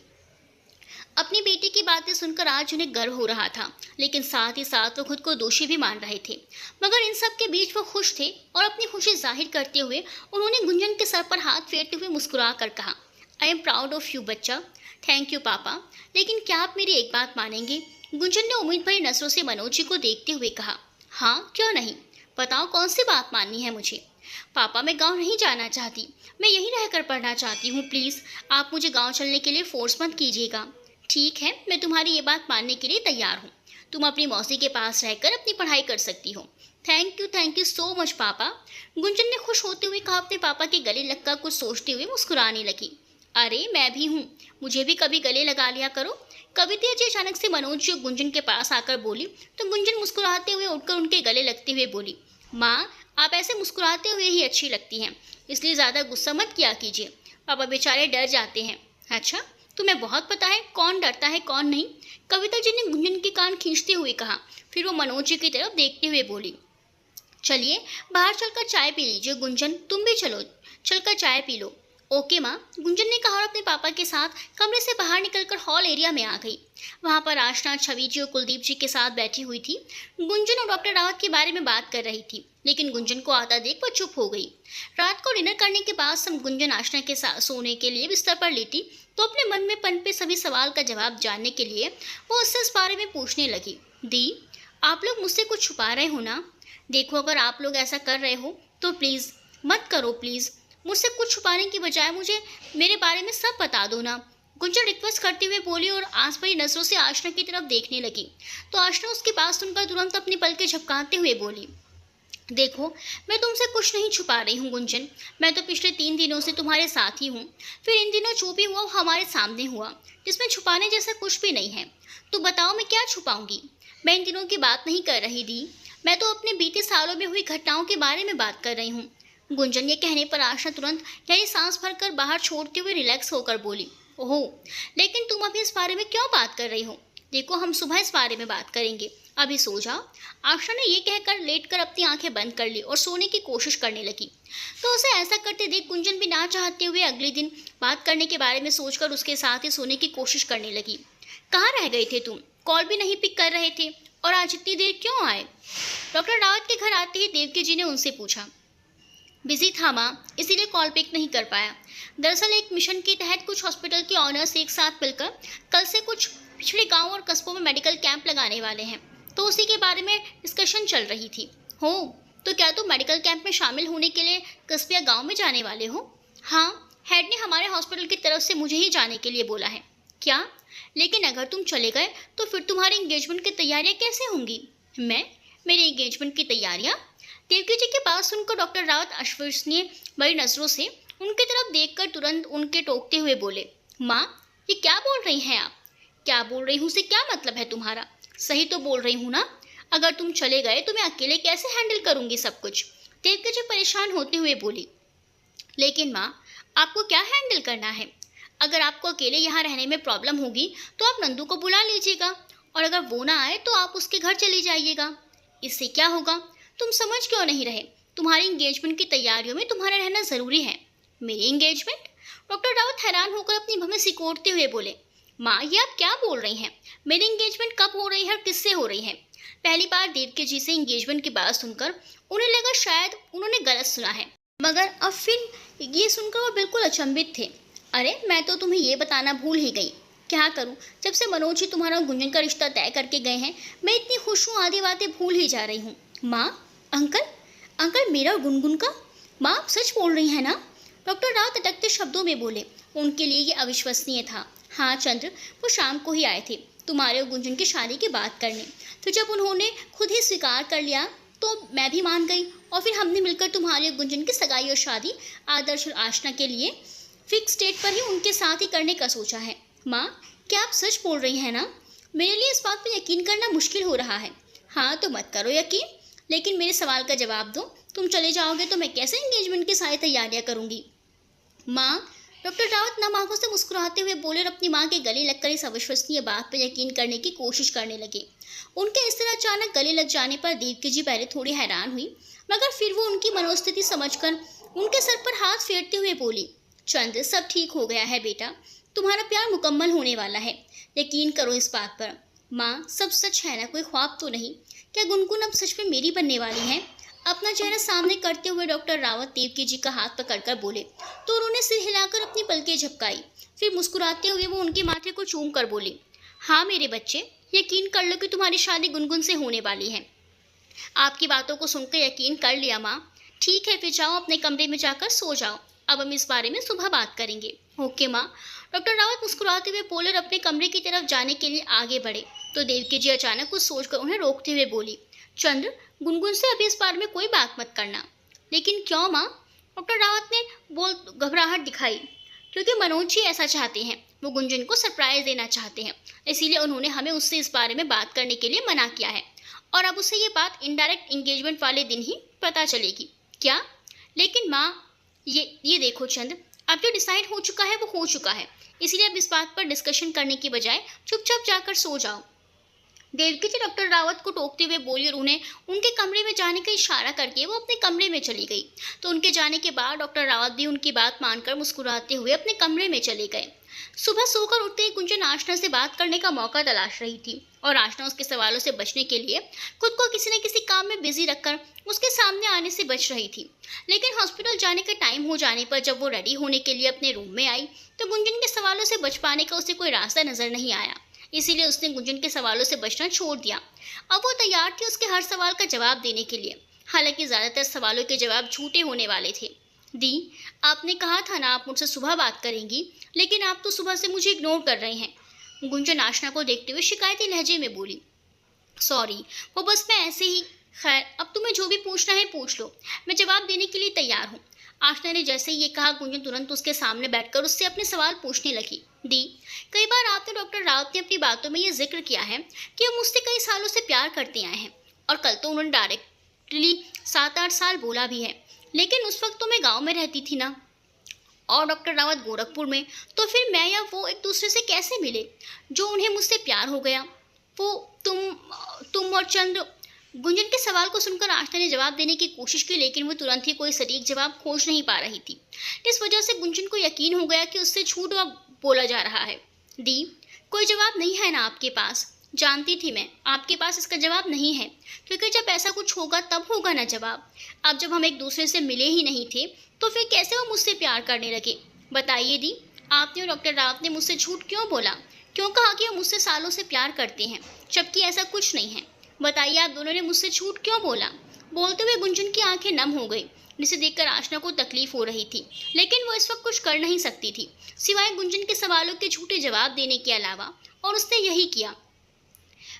अपनी बेटी की बातें सुनकर आज उन्हें गर्व हो रहा था, लेकिन साथ ही साथ वो खुद को दोषी भी मान रहे थे। मगर इन सब के बीच वो खुश थे और अपनी खुशी जाहिर करते हुए उन्होंने गुंजन के सर पर हाथ फेरते हुए मुस्कुरा कर कहा, I am proud of you बच्चा। थैंक यू पापा, लेकिन क्या आप मेरी एक बात मानेंगे? गुंजन ने उम्मीद भरी नजरों से मनोज जी को देखते हुए कहा। हाँ क्यों नहीं, बताओ कौन सी बात माननी है मुझे? पापा मैं गांव नहीं जाना चाहती, मैं यहीं रहकर पढ़ना चाहती हूँ। प्लीज़ आप मुझे गांव चलने के लिए फोर्स मत कीजिएगा। ठीक है, मैं तुम्हारी ये बात मानने के लिए तैयार हूँ। तुम अपनी मौसी के पास रहकर अपनी पढ़ाई कर सकती हो। थैंक यू सो मच पापा। गुंजन ने खुश होते हुए कहा। अपने पापा के गले लगकर कुछ सोचते हुए मुस्कुराने लगी। अरे मैं भी हूँ, मुझे भी कभी गले लगा लिया करो। कविता जी अचानक से मनोज गुंजन के पास आकर बोली तो गुंजन मुस्कुराते हुए उठकर उनके गले लगते हुए बोली, माँ आप ऐसे मुस्कुराते हुए ही अच्छी लगती हैं, इसलिए ज़्यादा गुस्सा मत किया कीजिए, पापा बेचारे डर जाते हैं। अच्छा, तुम्हें बहुत पता है कौन डरता है कौन नहीं, कविता जी ने गुंजन के कान खींचते हुए कहा। फिर वो मनोज जी की तरफ देखते हुए बोली, चलिए बाहर चलकर चाय पी लीजिए। गुंजन तुम भी चलो, चलकर चाय पी लो। ओके माँ, गुंजन ने कहा और अपने पापा के साथ कमरे से बाहर निकलकर हॉल एरिया में आ गई। वहाँ पर आशना, छवि जी और कुलदीप जी के साथ बैठी हुई थी। गुंजन और डॉक्टर रावत के बारे में बात कर रही थी, लेकिन गुंजन को आता देख वो चुप हो गई। रात को डिनर करने के बाद सब गुंजन आशना के साथ सोने के लिए बिस्तर पर लेटी तो अपने मन में पनपे सभी सवाल का जवाब जानने के लिए वो उससे इस बारे में पूछने लगी। दी, आप लोग मुझसे कुछ छुपा रहे हो ना? देखो अगर आप लोग ऐसा कर रहे हो तो प्लीज़ मत करो, प्लीज़ मुझसे कुछ छुपाने की बजाय मुझे मेरे बारे में सब बता दो ना। गुंजन रिक्वेस्ट करते हुए बोली और आस भरी नजरों से आशना की तरफ देखने लगी तो आशना उसकी बात सुनकर तुरंत अपनी पलकें झपकाते हुए बोली, देखो मैं तुमसे कुछ नहीं छुपा रही हूँ गुंजन, मैं तो पिछले 3 दिनों से तुम्हारे साथ ही हूँ। फिर इन दिनों जो भी हुआ वो हमारे सामने हुआ, जिसमें छुपाने जैसा कुछ भी नहीं है। तो बताओ मैं क्या छुपाऊंगी? मैं इन दिनों की बात नहीं कर रही दी, मैं तो अपने बीते सालों में हुई घटनाओं के बारे में बात कर रही हूँ। गुंजन ये कहने पर आशा तुरंत गहरी सांस भरकर बाहर छोड़ते हुए रिलैक्स होकर बोली, ओहो लेकिन तुम अभी इस बारे में क्यों बात कर रही हो? देखो हम सुबह इस बारे में बात करेंगे, अभी सो जाओ। आशा ने ये कहकर लेटकर अपनी आंखें बंद कर ली और सोने की कोशिश करने लगी। तो उसे ऐसा करते देख गुंजन भी ना चाहते हुए अगले दिन बात करने के बारे में सोचकर उसके साथ ही सोने की कोशिश करने लगी। कहाँ रह गए थे तुम? कॉल भी नहीं पिक कर रहे थे और आज इतनी देर क्यों आए? डॉक्टर रावत के घर आते ही देवकी जी ने उनसे पूछा। बिजी था माँ, इसीलिए कॉल पिक नहीं कर पाया। दरअसल एक मिशन के तहत कुछ हॉस्पिटल के ऑनर्स एक साथ मिलकर कल से कुछ पिछड़े गांव और कस्बों में मेडिकल कैंप लगाने वाले हैं, तो उसी के बारे में डिस्कशन चल रही थी। हो, तो क्या तुम मेडिकल कैंप में शामिल होने के लिए कस्बे या गाँव में जाने वाले हो? हाँ, हेड ने हमारे हॉस्पिटल की तरफ से मुझे ही जाने के लिए बोला है। क्या? लेकिन अगर तुम चले गए तो फिर तुम्हारी एंगेजमेंट की तैयारियाँ कैसे होंगी? मेरी एंगेजमेंट की तैयारियाँ? देवकी जी की बात सुनकर डॉक्टर रावत अविश्वसनीय बड़ी नजरों से उनकी तरफ देखकर तुरंत उनके टोकते हुए बोले, माँ ये क्या बोल रही हैं आप? क्या बोल रही हूँ से क्या मतलब है तुम्हारा? सही तो बोल रही हूँ ना? अगर तुम चले गए तो मैं अकेले कैसे हैंडल करूँगी सब कुछ? देवकी जी परेशान होते हुए बोली, लेकिन माँ आपको क्या हैंडल करना है? अगर आपको अकेले यहाँ रहने में प्रॉब्लम होगी तो आप नंदू को बुला लीजिएगा, और अगर वो ना आए तो आप उसके घर चली जाइएगा। इससे क्या होगा? तुम समझ क्यों नहीं रहे? तुम्हारी एंगेजमेंट की तैयारियों में तुम्हारा रहना ज़रूरी है। मेरी एंगेजमेंट? डॉक्टर रावत हैरान होकर अपनी भवें सिकोड़ते हुए बोले, माँ ये आप क्या बोल रही हैं? मेरी एंगेजमेंट कब हो रही है और किससे हो रही है? पहली बार देवकी जी से एंगेजमेंट की बात सुनकर उन्हें लगा शायद उन्होंने गलत सुना है, मगर अब फिर ये सुनकर वो बिल्कुल अचंभित थे। अरे मैं तो तुम्हें ये बताना भूल ही गई। क्या करूं, जब से मनोज जी तुम्हारा गुंजन का रिश्ता तय करके गए हैं मैं इतनी खुश हूँ, आधी बातें भूल ही जा रही हूँ। माँ, अंकल मेरा और गुनगुन का? माँ आप सच बोल रही हैं ना? डॉक्टर रावत अटकते शब्दों में बोले। उनके लिए ये अविश्वसनीय था। हाँ चंद्र, वो शाम को ही आए थे तुम्हारे और गुंजन की शादी की बात करने। तो जब उन्होंने खुद ही स्वीकार कर लिया तो मैं भी मान गई, और फिर हमने मिलकर तुम्हारे और गुंजन की सगाई और शादी आदर्श और आशना के लिए फिक्स डेट पर ही उनके साथ ही करने का सोचा है। माँ क्या आप सच बोल रही हैं ना? मेरे लिए इस बात पर यकीन करना मुश्किल हो रहा है। हाँ तो मत करो यकीन, लेकिन मेरे सवाल का जवाब दो। तुम चले जाओगे तो मैं कैसे एंगेजमेंट की सारी तैयारियां करूंगी? माँ, डॉक्टर रावत नम आंखों से मुस्कुराते हुए बोले और अपनी माँ के गले लगकर इस अविश्वसनीय बात पर यकीन करने की कोशिश करने लगे। उनके इस तरह अचानक गले लग जाने पर देवकी जी पहले थोड़ी हैरान हुई, मगर फिर वो उनकी मनोस्थिति समझकर उनके सर पर हाथ फेरते हुए बोली, चंद्र सब ठीक हो गया है बेटा, तुम्हारा प्यार मुकम्मल होने वाला है, यकीन करो इस बात पर। माँ सब सच है ना, कोई ख्वाब तो नहीं? क्या गुनगुन अब सच में मेरी बनने वाली है? अपना चेहरा सामने करते हुए डॉक्टर रावत देवकी जी का हाथ पकड़कर बोले तो उन्होंने सिर हिलाकर अपनी पलकें झपकाई। फिर मुस्कुराते हुए वो उनके माथे को चूम कर बोले, हाँ मेरे बच्चे, यकीन कर लो कि तुम्हारी शादी गुनगुन से होने वाली है। आपकी बातों को सुनकर यकीन कर लिया माँ। ठीक है फिर जाओ अपने कमरे में जाकर सो जाओ, अब हम इस बारे में सुबह बात करेंगे। ओके माँ, डॉक्टर रावत मुस्कुराते हुए बोले और अपने कमरे की तरफ जाने के लिए आगे बढ़े तो देवकी जी अचानक कुछ सोचकर उन्हें रोकते हुए बोली, चंद्र, गुनगुन से अभी इस बारे में कोई बात मत करना। लेकिन क्यों माँ? डॉक्टर रावत ने बोल घबराहट दिखाई। क्योंकि मनोज जी ऐसा चाहते हैं, वो गुंजन को सरप्राइज देना चाहते हैं, इसीलिए उन्होंने हमें उससे इस बारे में बात करने के लिए मना किया है और अब उसे ये बात इनडायरेक्ट एंगेजमेंट वाले दिन ही पता चलेगी। क्या? लेकिन माँ, ये देखो चंद्र, अब जो डिसाइड हो चुका है वो हो चुका है, इसीलिए अब इस बात पर डिस्कशन करने की बजाय चुपचाप जाकर सो जाओ। देवकी जी डॉक्टर रावत को टोकते हुए बोली और उन्हें उनके कमरे में जाने का इशारा करके वो अपने कमरे में चली गई। तो उनके जाने के बाद डॉक्टर रावत भी उनकी बात मानकर मुस्कुराते हुए अपने कमरे में चले गए। सुबह सोकर उठते ही गुंजन आशना से बात करने का मौका तलाश रही थी और आशना उसके सवालों से बचने के लिए खुद को किसी न किसी काम में बिजी रखकर उसके सामने आने से बच रही थी। लेकिन हॉस्पिटल जाने का टाइम हो जाने पर जब वो रेडी होने के लिए अपने रूम में आई तो गुंजन के सवालों से बच पाने का उसे कोई रास्ता नजर नहीं आया, इसीलिए उसने गुंजन के सवालों से बचना छोड़ दिया। अब वो तैयार थी उसके हर सवाल का जवाब देने के लिए, हालांकि ज़्यादातर सवालों के जवाब झूठे होने वाले थे। दी, आपने कहा था ना आप मुझसे सुबह बात करेंगी, लेकिन आप तो सुबह से मुझे इग्नोर कर रहे हैं। गुंजन आशना को देखते हुए शिकायती लहजे में बोली, सॉरी, वो बस मैं ऐसे ही। खैर, अब तुम्हें जो भी पूछना है पूछ लो, मैं जवाब देने के लिए तैयार हूँ। आशना ने जैसे ही ये कहा गुंजन तुरंत उसके सामने बैठकर उससे अपने सवाल पूछने लगी। दी, कई बार आपने डॉक्टर रावत ने अपनी बातों में ये जिक्र किया है कि वो मुझसे कई सालों से प्यार करते आए हैं और कल तो उन्होंने डायरेक्टली 7-8 साल बोला भी है, लेकिन उस वक्त तो मैं गाँव में रहती थी ना और डॉक्टर रावत गोरखपुर में, तो फिर मैं या वो एक दूसरे से कैसे मिले जो उन्हें मुझसे प्यार हो गया? वो तुम और चंद्र। गुंजन के सवाल को सुनकर आशना ने जवाब देने की कोशिश की, लेकिन वो तुरंत ही कोई सटीक जवाब खोज नहीं पा रही थी। इस वजह से गुंजन को यकीन हो गया कि उससे झूठ बोला जा रहा है। दी, कोई जवाब नहीं है ना आपके पास? जानती थी मैं आपके पास इसका जवाब नहीं है, क्योंकि जब ऐसा कुछ होगा तब होगा ना जवाब। अब जब हम एक दूसरे से मिले ही नहीं थे तो फिर कैसे वो मुझसे प्यार करने लगे? बताइए दी, आपने और डॉक्टर रावत ने मुझसे झूठ क्यों बोला? क्यों कहा कि वो मुझसे सालों से प्यार करते हैं, जबकि ऐसा कुछ नहीं है? बताइए, आप दोनों ने मुझसे झूठ क्यों बोला? बोलते हुए गुंजन की आंखें नम हो गई, जिसे देखकर आशना को तकलीफ हो रही थी, लेकिन वो इस वक्त कुछ कर नहीं सकती थी सिवाय गुंजन के सवालों के झूठे जवाब देने के अलावा, और उसने यही किया।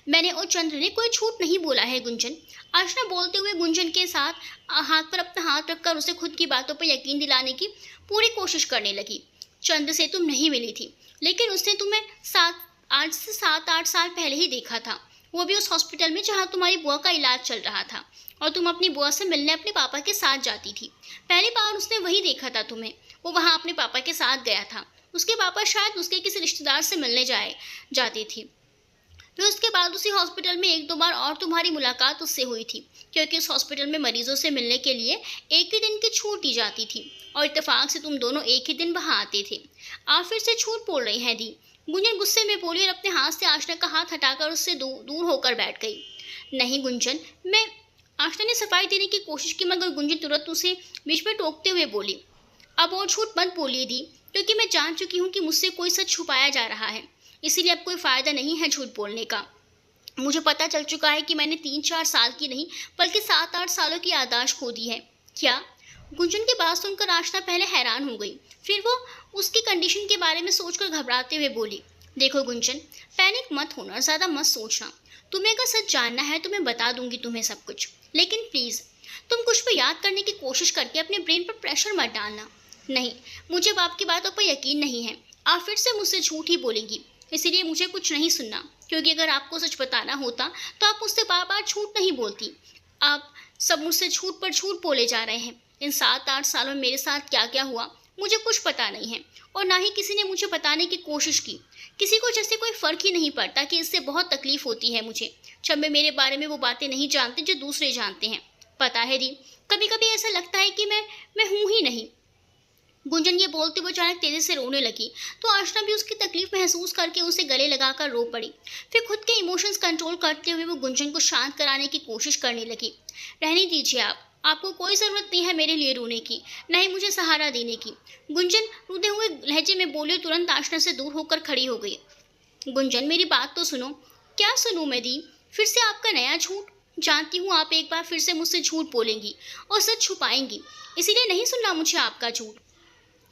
मैंने और चंद्र ने कोई झूठ नहीं बोला है गुंजन। आशना बोलते हुए गुंजन के साथ हाथ पर अपना हाथ रखकर उसे खुद की बातों पर यकीन दिलाने की पूरी कोशिश करने लगी। चंद्र से तुम नहीं मिली थी, लेकिन उसने तुम्हें 7-8 साल पहले ही देखा था, वो भी उस हॉस्पिटल में जहाँ तुम्हारी बुआ का इलाज चल रहा था, और तुम अपनी बुआ से मिलने अपने पापा के साथ जाती थी। पहली बार उसने वही देखा था तुम्हें, वो वहाँ अपने पापा के साथ गया था। उसके पापा शायद उसके किसी रिश्तेदार से मिलने जाते थे। फिर उसके बाद उसी हॉस्पिटल में 1-2 बार और तुम्हारी मुलाकात उससे हुई थी, क्योंकि उस हॉस्पिटल में मरीजों से मिलने के लिए एक ही दिन की छूट दी जाती थी और इत्तेफाक से तुम दोनों एक ही दिन वहाँ आते थे। आप फिर से झूठ बोल रही हैं दी। गुंजन गुस्से में बोली और अपने हाथ से आशना का हाथ हटाकर उससे दूर होकर बैठ गई। नहीं गुंजन, मैं। आशना ने सफाई देने की कोशिश की, मगर गुंजन तुरंत उसे बीच में टोकते हुए बोली, अब और झूठ मत बोलिए दी, क्योंकि मैं जान चुकी हूँ कि मुझसे कोई सच छुपाया जा रहा है, इसीलिए अब कोई फ़ायदा नहीं है झूठ बोलने का। मुझे पता चल चुका है कि मैंने 3-4 साल की नहीं बल्कि 7-8 सालों की याददाश्त खो दी है। क्या? गुंजन की बात सुनकर आशना पहले हैरान हो गई, फिर वो उसकी कंडीशन के बारे में सोचकर घबराते हुए बोली, देखो गुंजन, पैनिक मत होना, ज़्यादा मत सोचना। तुम्हें अगर सच जानना है तो मैं बता दूंगी तुम्हें सब कुछ, लेकिन प्लीज़ तुम कुछ भी याद करने की कोशिश करके अपने ब्रेन पर प्रेशर मत डालना। नहीं, मुझे अब आपकी बातों पर यकीन नहीं है, आप फिर से मुझसे झूठ ही बोलेंगी, इसीलिए मुझे कुछ नहीं सुनना, क्योंकि अगर आपको सच बताना होता तो आप मुझसे बार बार झूठ नहीं बोलती। आप सब मुझसे झूठ पर झूठ बोले जा रहे हैं। इन 7-8 सालों में मेरे साथ क्या क्या हुआ मुझे कुछ पता नहीं है, और ना ही किसी ने मुझे बताने की कोशिश की। किसी को जैसे कोई फ़र्क ही नहीं पड़ता कि इससे बहुत तकलीफ़ होती है मुझे जब मैं मेरे बारे में वो बातें नहीं जानती जो दूसरे जानते हैं। पता है दी, कभी कभी ऐसा लगता है कि मैं हूँ ही नहीं। गुंजन ये बोलते हुए अचानक तेजी से रोने लगी, तो आशना भी उसकी तकलीफ महसूस करके उसे गले लगाकर रो पड़ी। फिर खुद के इमोशंस कंट्रोल करते हुए वो गुंजन को शांत कराने की कोशिश करने लगी। रहने दीजिए, आपको कोई ज़रूरत नहीं है मेरे लिए रोने की, न ही मुझे सहारा देने की। गुंजन रुदे हुए लहजे में बोली, तुरंत आशना से दूर होकर खड़ी हो गई। गुंजन, मेरी बात तो सुनो। क्या सुनूं मैं दी? फिर से आपका नया झूठ? जानती हूँ आप एक बार फिर से मुझसे झूठ बोलेंगी और सच छुपाएंगी, इसीलिए नहीं सुनना मुझे आपका झूठ।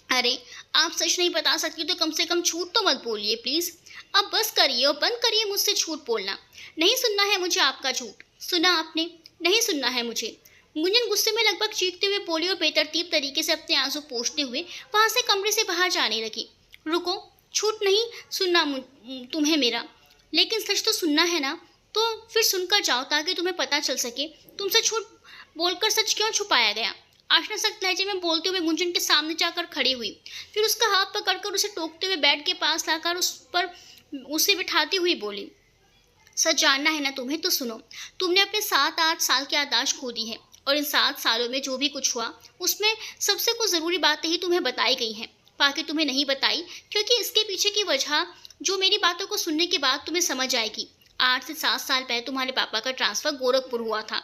अरे, आप सच नहीं बता सकती तो कम से कम झूठ तो मत बोलिए प्लीज़। अब बस करिए और बंद करिए मुझसे झूठ बोलना। नहीं सुनना है मुझे आपका झूठ। सुना आपने? नहीं सुनना है मुझे। गुंजन गुस्से में लगभग चीखते हुए बोली और बेतरतीब तरीके से अपने आंसू पोंछते हुए वहां से कमरे से बाहर जाने लगी। रुको, झूठ नहीं सुनना तुम्हें मेरा, लेकिन सच तो सुनना है ना, तो फिर सुनकर जाओ ताकि तुम्हें पता चल सके तुमसे झूठ बोलकर सच क्यों छुपाया गया। आशना सख्त लहजे में बोलते हुए गुंजन के सामने जाकर खड़ी हुई, फिर उसका हाथ पकड़कर उसे टोकते हुए बेड के पास लाकर उस पर उसे बिठाती हुई बोली, सच जानना है ना तुम्हें तो सुनो। तुमने अपने 7-8 साल की याददाश्त खो दी है और इन 7 सालों में जो भी कुछ हुआ उसमें सबसे कुछ ज़रूरी बातें ही तुम्हें बताई गई हैं, बाकी तुम्हें नहीं बताई, क्योंकि इसके पीछे की वजह जो मेरी बातों को सुनने के बाद तुम्हें समझ आएगी। 8 से 7 साल पहले तुम्हारे पापा का ट्रांसफ़र गोरखपुर हुआ था,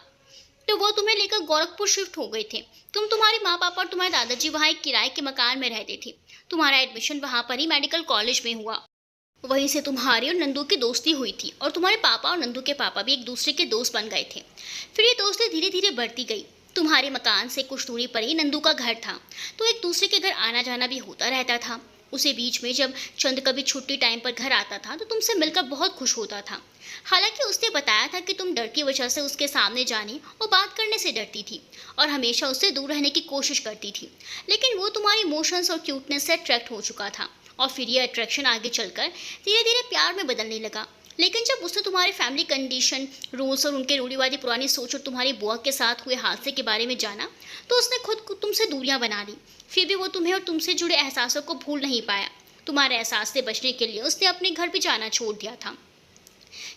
तो वो तुम्हें लेकर गोरखपुर शिफ्ट हो गए थे। तुम्हारे माँ पापा और तुम्हारे दादाजी वहाँ एक किराए के मकान में रहते थे। तुम्हारा एडमिशन वहाँ पर ही मेडिकल कॉलेज में हुआ। वहीं से तुम्हारी और नंदू की दोस्ती हुई थी और तुम्हारे पापा और नंदू के पापा भी एक दूसरे के दोस्त बन गए थे। फिर ये दोस्ती धीरे धीरे बढ़ती गई। तुम्हारे मकान से कुछ दूरी पर ही नंदू का घर था, तो एक दूसरे के घर आना जाना भी होता रहता था। उसे बीच में जब चंद कभी छुट्टी टाइम पर घर आता था तो तुमसे मिलकर बहुत खुश होता था। हालांकि उसने बताया था कि तुम डर की वजह से उसके सामने जाने और बात करने से डरती थी और हमेशा उससे दूर रहने की कोशिश करती थी, लेकिन वो तुम्हारी इमोशंस और क्यूटनेस से अट्रैक्ट हो चुका था और फिर ये अट्रैक्शन आगे चलकर धीरे धीरे प्यार में बदलने लगा। लेकिन जब उसने तुम्हारे फैमिली कंडीशन, रूल्स और उनके रूढ़िवादी पुरानी सोच और तुम्हारी बुआ के साथ हुए हादसे के बारे में जाना तो उसने खुद को तुमसे दूरियां बना ली। फिर भी वो तुम्हें और तुमसे जुड़े एहसासों को भूल नहीं पाया। तुम्हारे एहसास से बचने के लिए उसने अपने घर भी जाना छोड़ दिया था।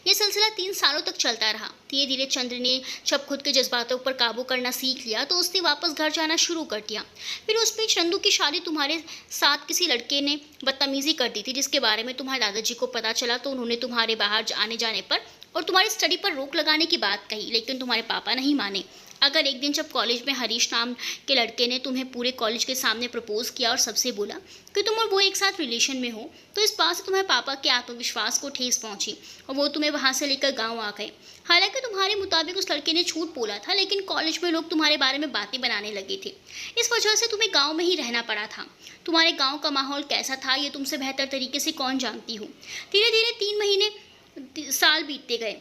ये सिलसिला 3 सालों तक चलता रहा। धीरे धीरे चंद्र ने जब खुद के जज्बातों पर काबू करना सीख लिया तो उसने वापस घर जाना शुरू कर दिया। फिर उस बीच नंदू की शादी तुम्हारे साथ किसी लड़के ने बदतमीजी कर दी थी, जिसके बारे में तुम्हारे दादाजी को पता चला तो उन्होंने तुम्हारे बाहर आने जाने पर और तुम्हारी स्टडी पर रोक लगाने की बात कही, लेकिन तुम्हारे पापा नहीं माने। अगर एक दिन जब कॉलेज में हरीश नाम के लड़के ने तुम्हें पूरे कॉलेज के सामने प्रपोज किया और सबसे बोला कि तुम और वो एक साथ रिलेशन में हो, तो इस बात से तुम्हारे पापा के आत्मविश्वास को ठेस पहुंची और वो तुम्हें वहां से लेकर गांव आ गए। हालांकि तुम्हारे मुताबिक उस लड़के ने झूठ बोला था, लेकिन कॉलेज में लोग तुम्हारे बारे में बातें बनाने लगे थे। इस वजह से तुम्हें गाँव में ही रहना पड़ा था। तुम्हारे गाँव का माहौल कैसा था ये तुमसे बेहतर तरीके से कौन जानती हो। धीरे धीरे 3 महीने साल बीतते गए।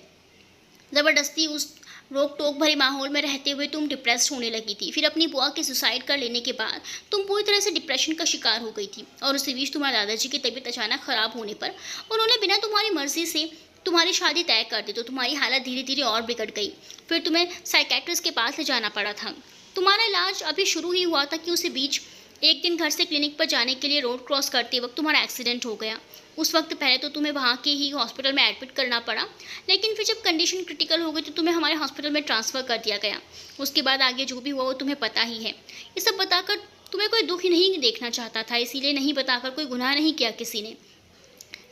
ज़बरदस्ती उस रोक टोक भरे माहौल में रहते हुए तुम डिप्रेस्ड होने लगी थी। फिर अपनी बुआ के सुसाइड कर लेने के बाद तुम पूरी तरह से डिप्रेशन का शिकार हो गई थी और उसी बीच तुम्हारे दादाजी की तबीयत अचानक ख़राब होने पर उन्होंने बिना तुम्हारी मर्जी से तुम्हारी शादी तय कर दी, तो तुम्हारी हालत धीरे धीरे और बिगड़ गई। फिर तुम्हें साइकेट्रिस्ट के पास ले जाना पड़ा था। तुम्हारा इलाज अभी शुरू ही हुआ था कि उसी बीच एक दिन घर से क्लिनिक पर जाने के लिए रोड क्रॉस करते वक्त तुम्हारा एक्सीडेंट हो गया। उस वक्त पहले तो तुम्हें वहाँ के ही हॉस्पिटल में एडमिट करना पड़ा, लेकिन फिर जब कंडीशन क्रिटिकल हो गई तो तुम्हें हमारे हॉस्पिटल में ट्रांसफ़र कर दिया गया। उसके बाद आगे जो भी हुआ वो तुम्हें पता ही है। ये सब बताकर तुम्हें कोई दुख ही नहीं देखना चाहता था, इसीलिए नहीं बताकर कोई गुनाह नहीं किया किसी ने।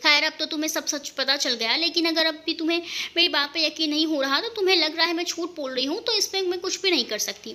खैर अब तो तुम्हें सब सच पता चल गया, लेकिन अगर अब भी तुम्हें मेरी बात पे यकीन नहीं हो रहा तो तुम्हें लग रहा है मैं झूठ बोल रही हूँ, तो इसमें मैं कुछ भी नहीं कर सकती।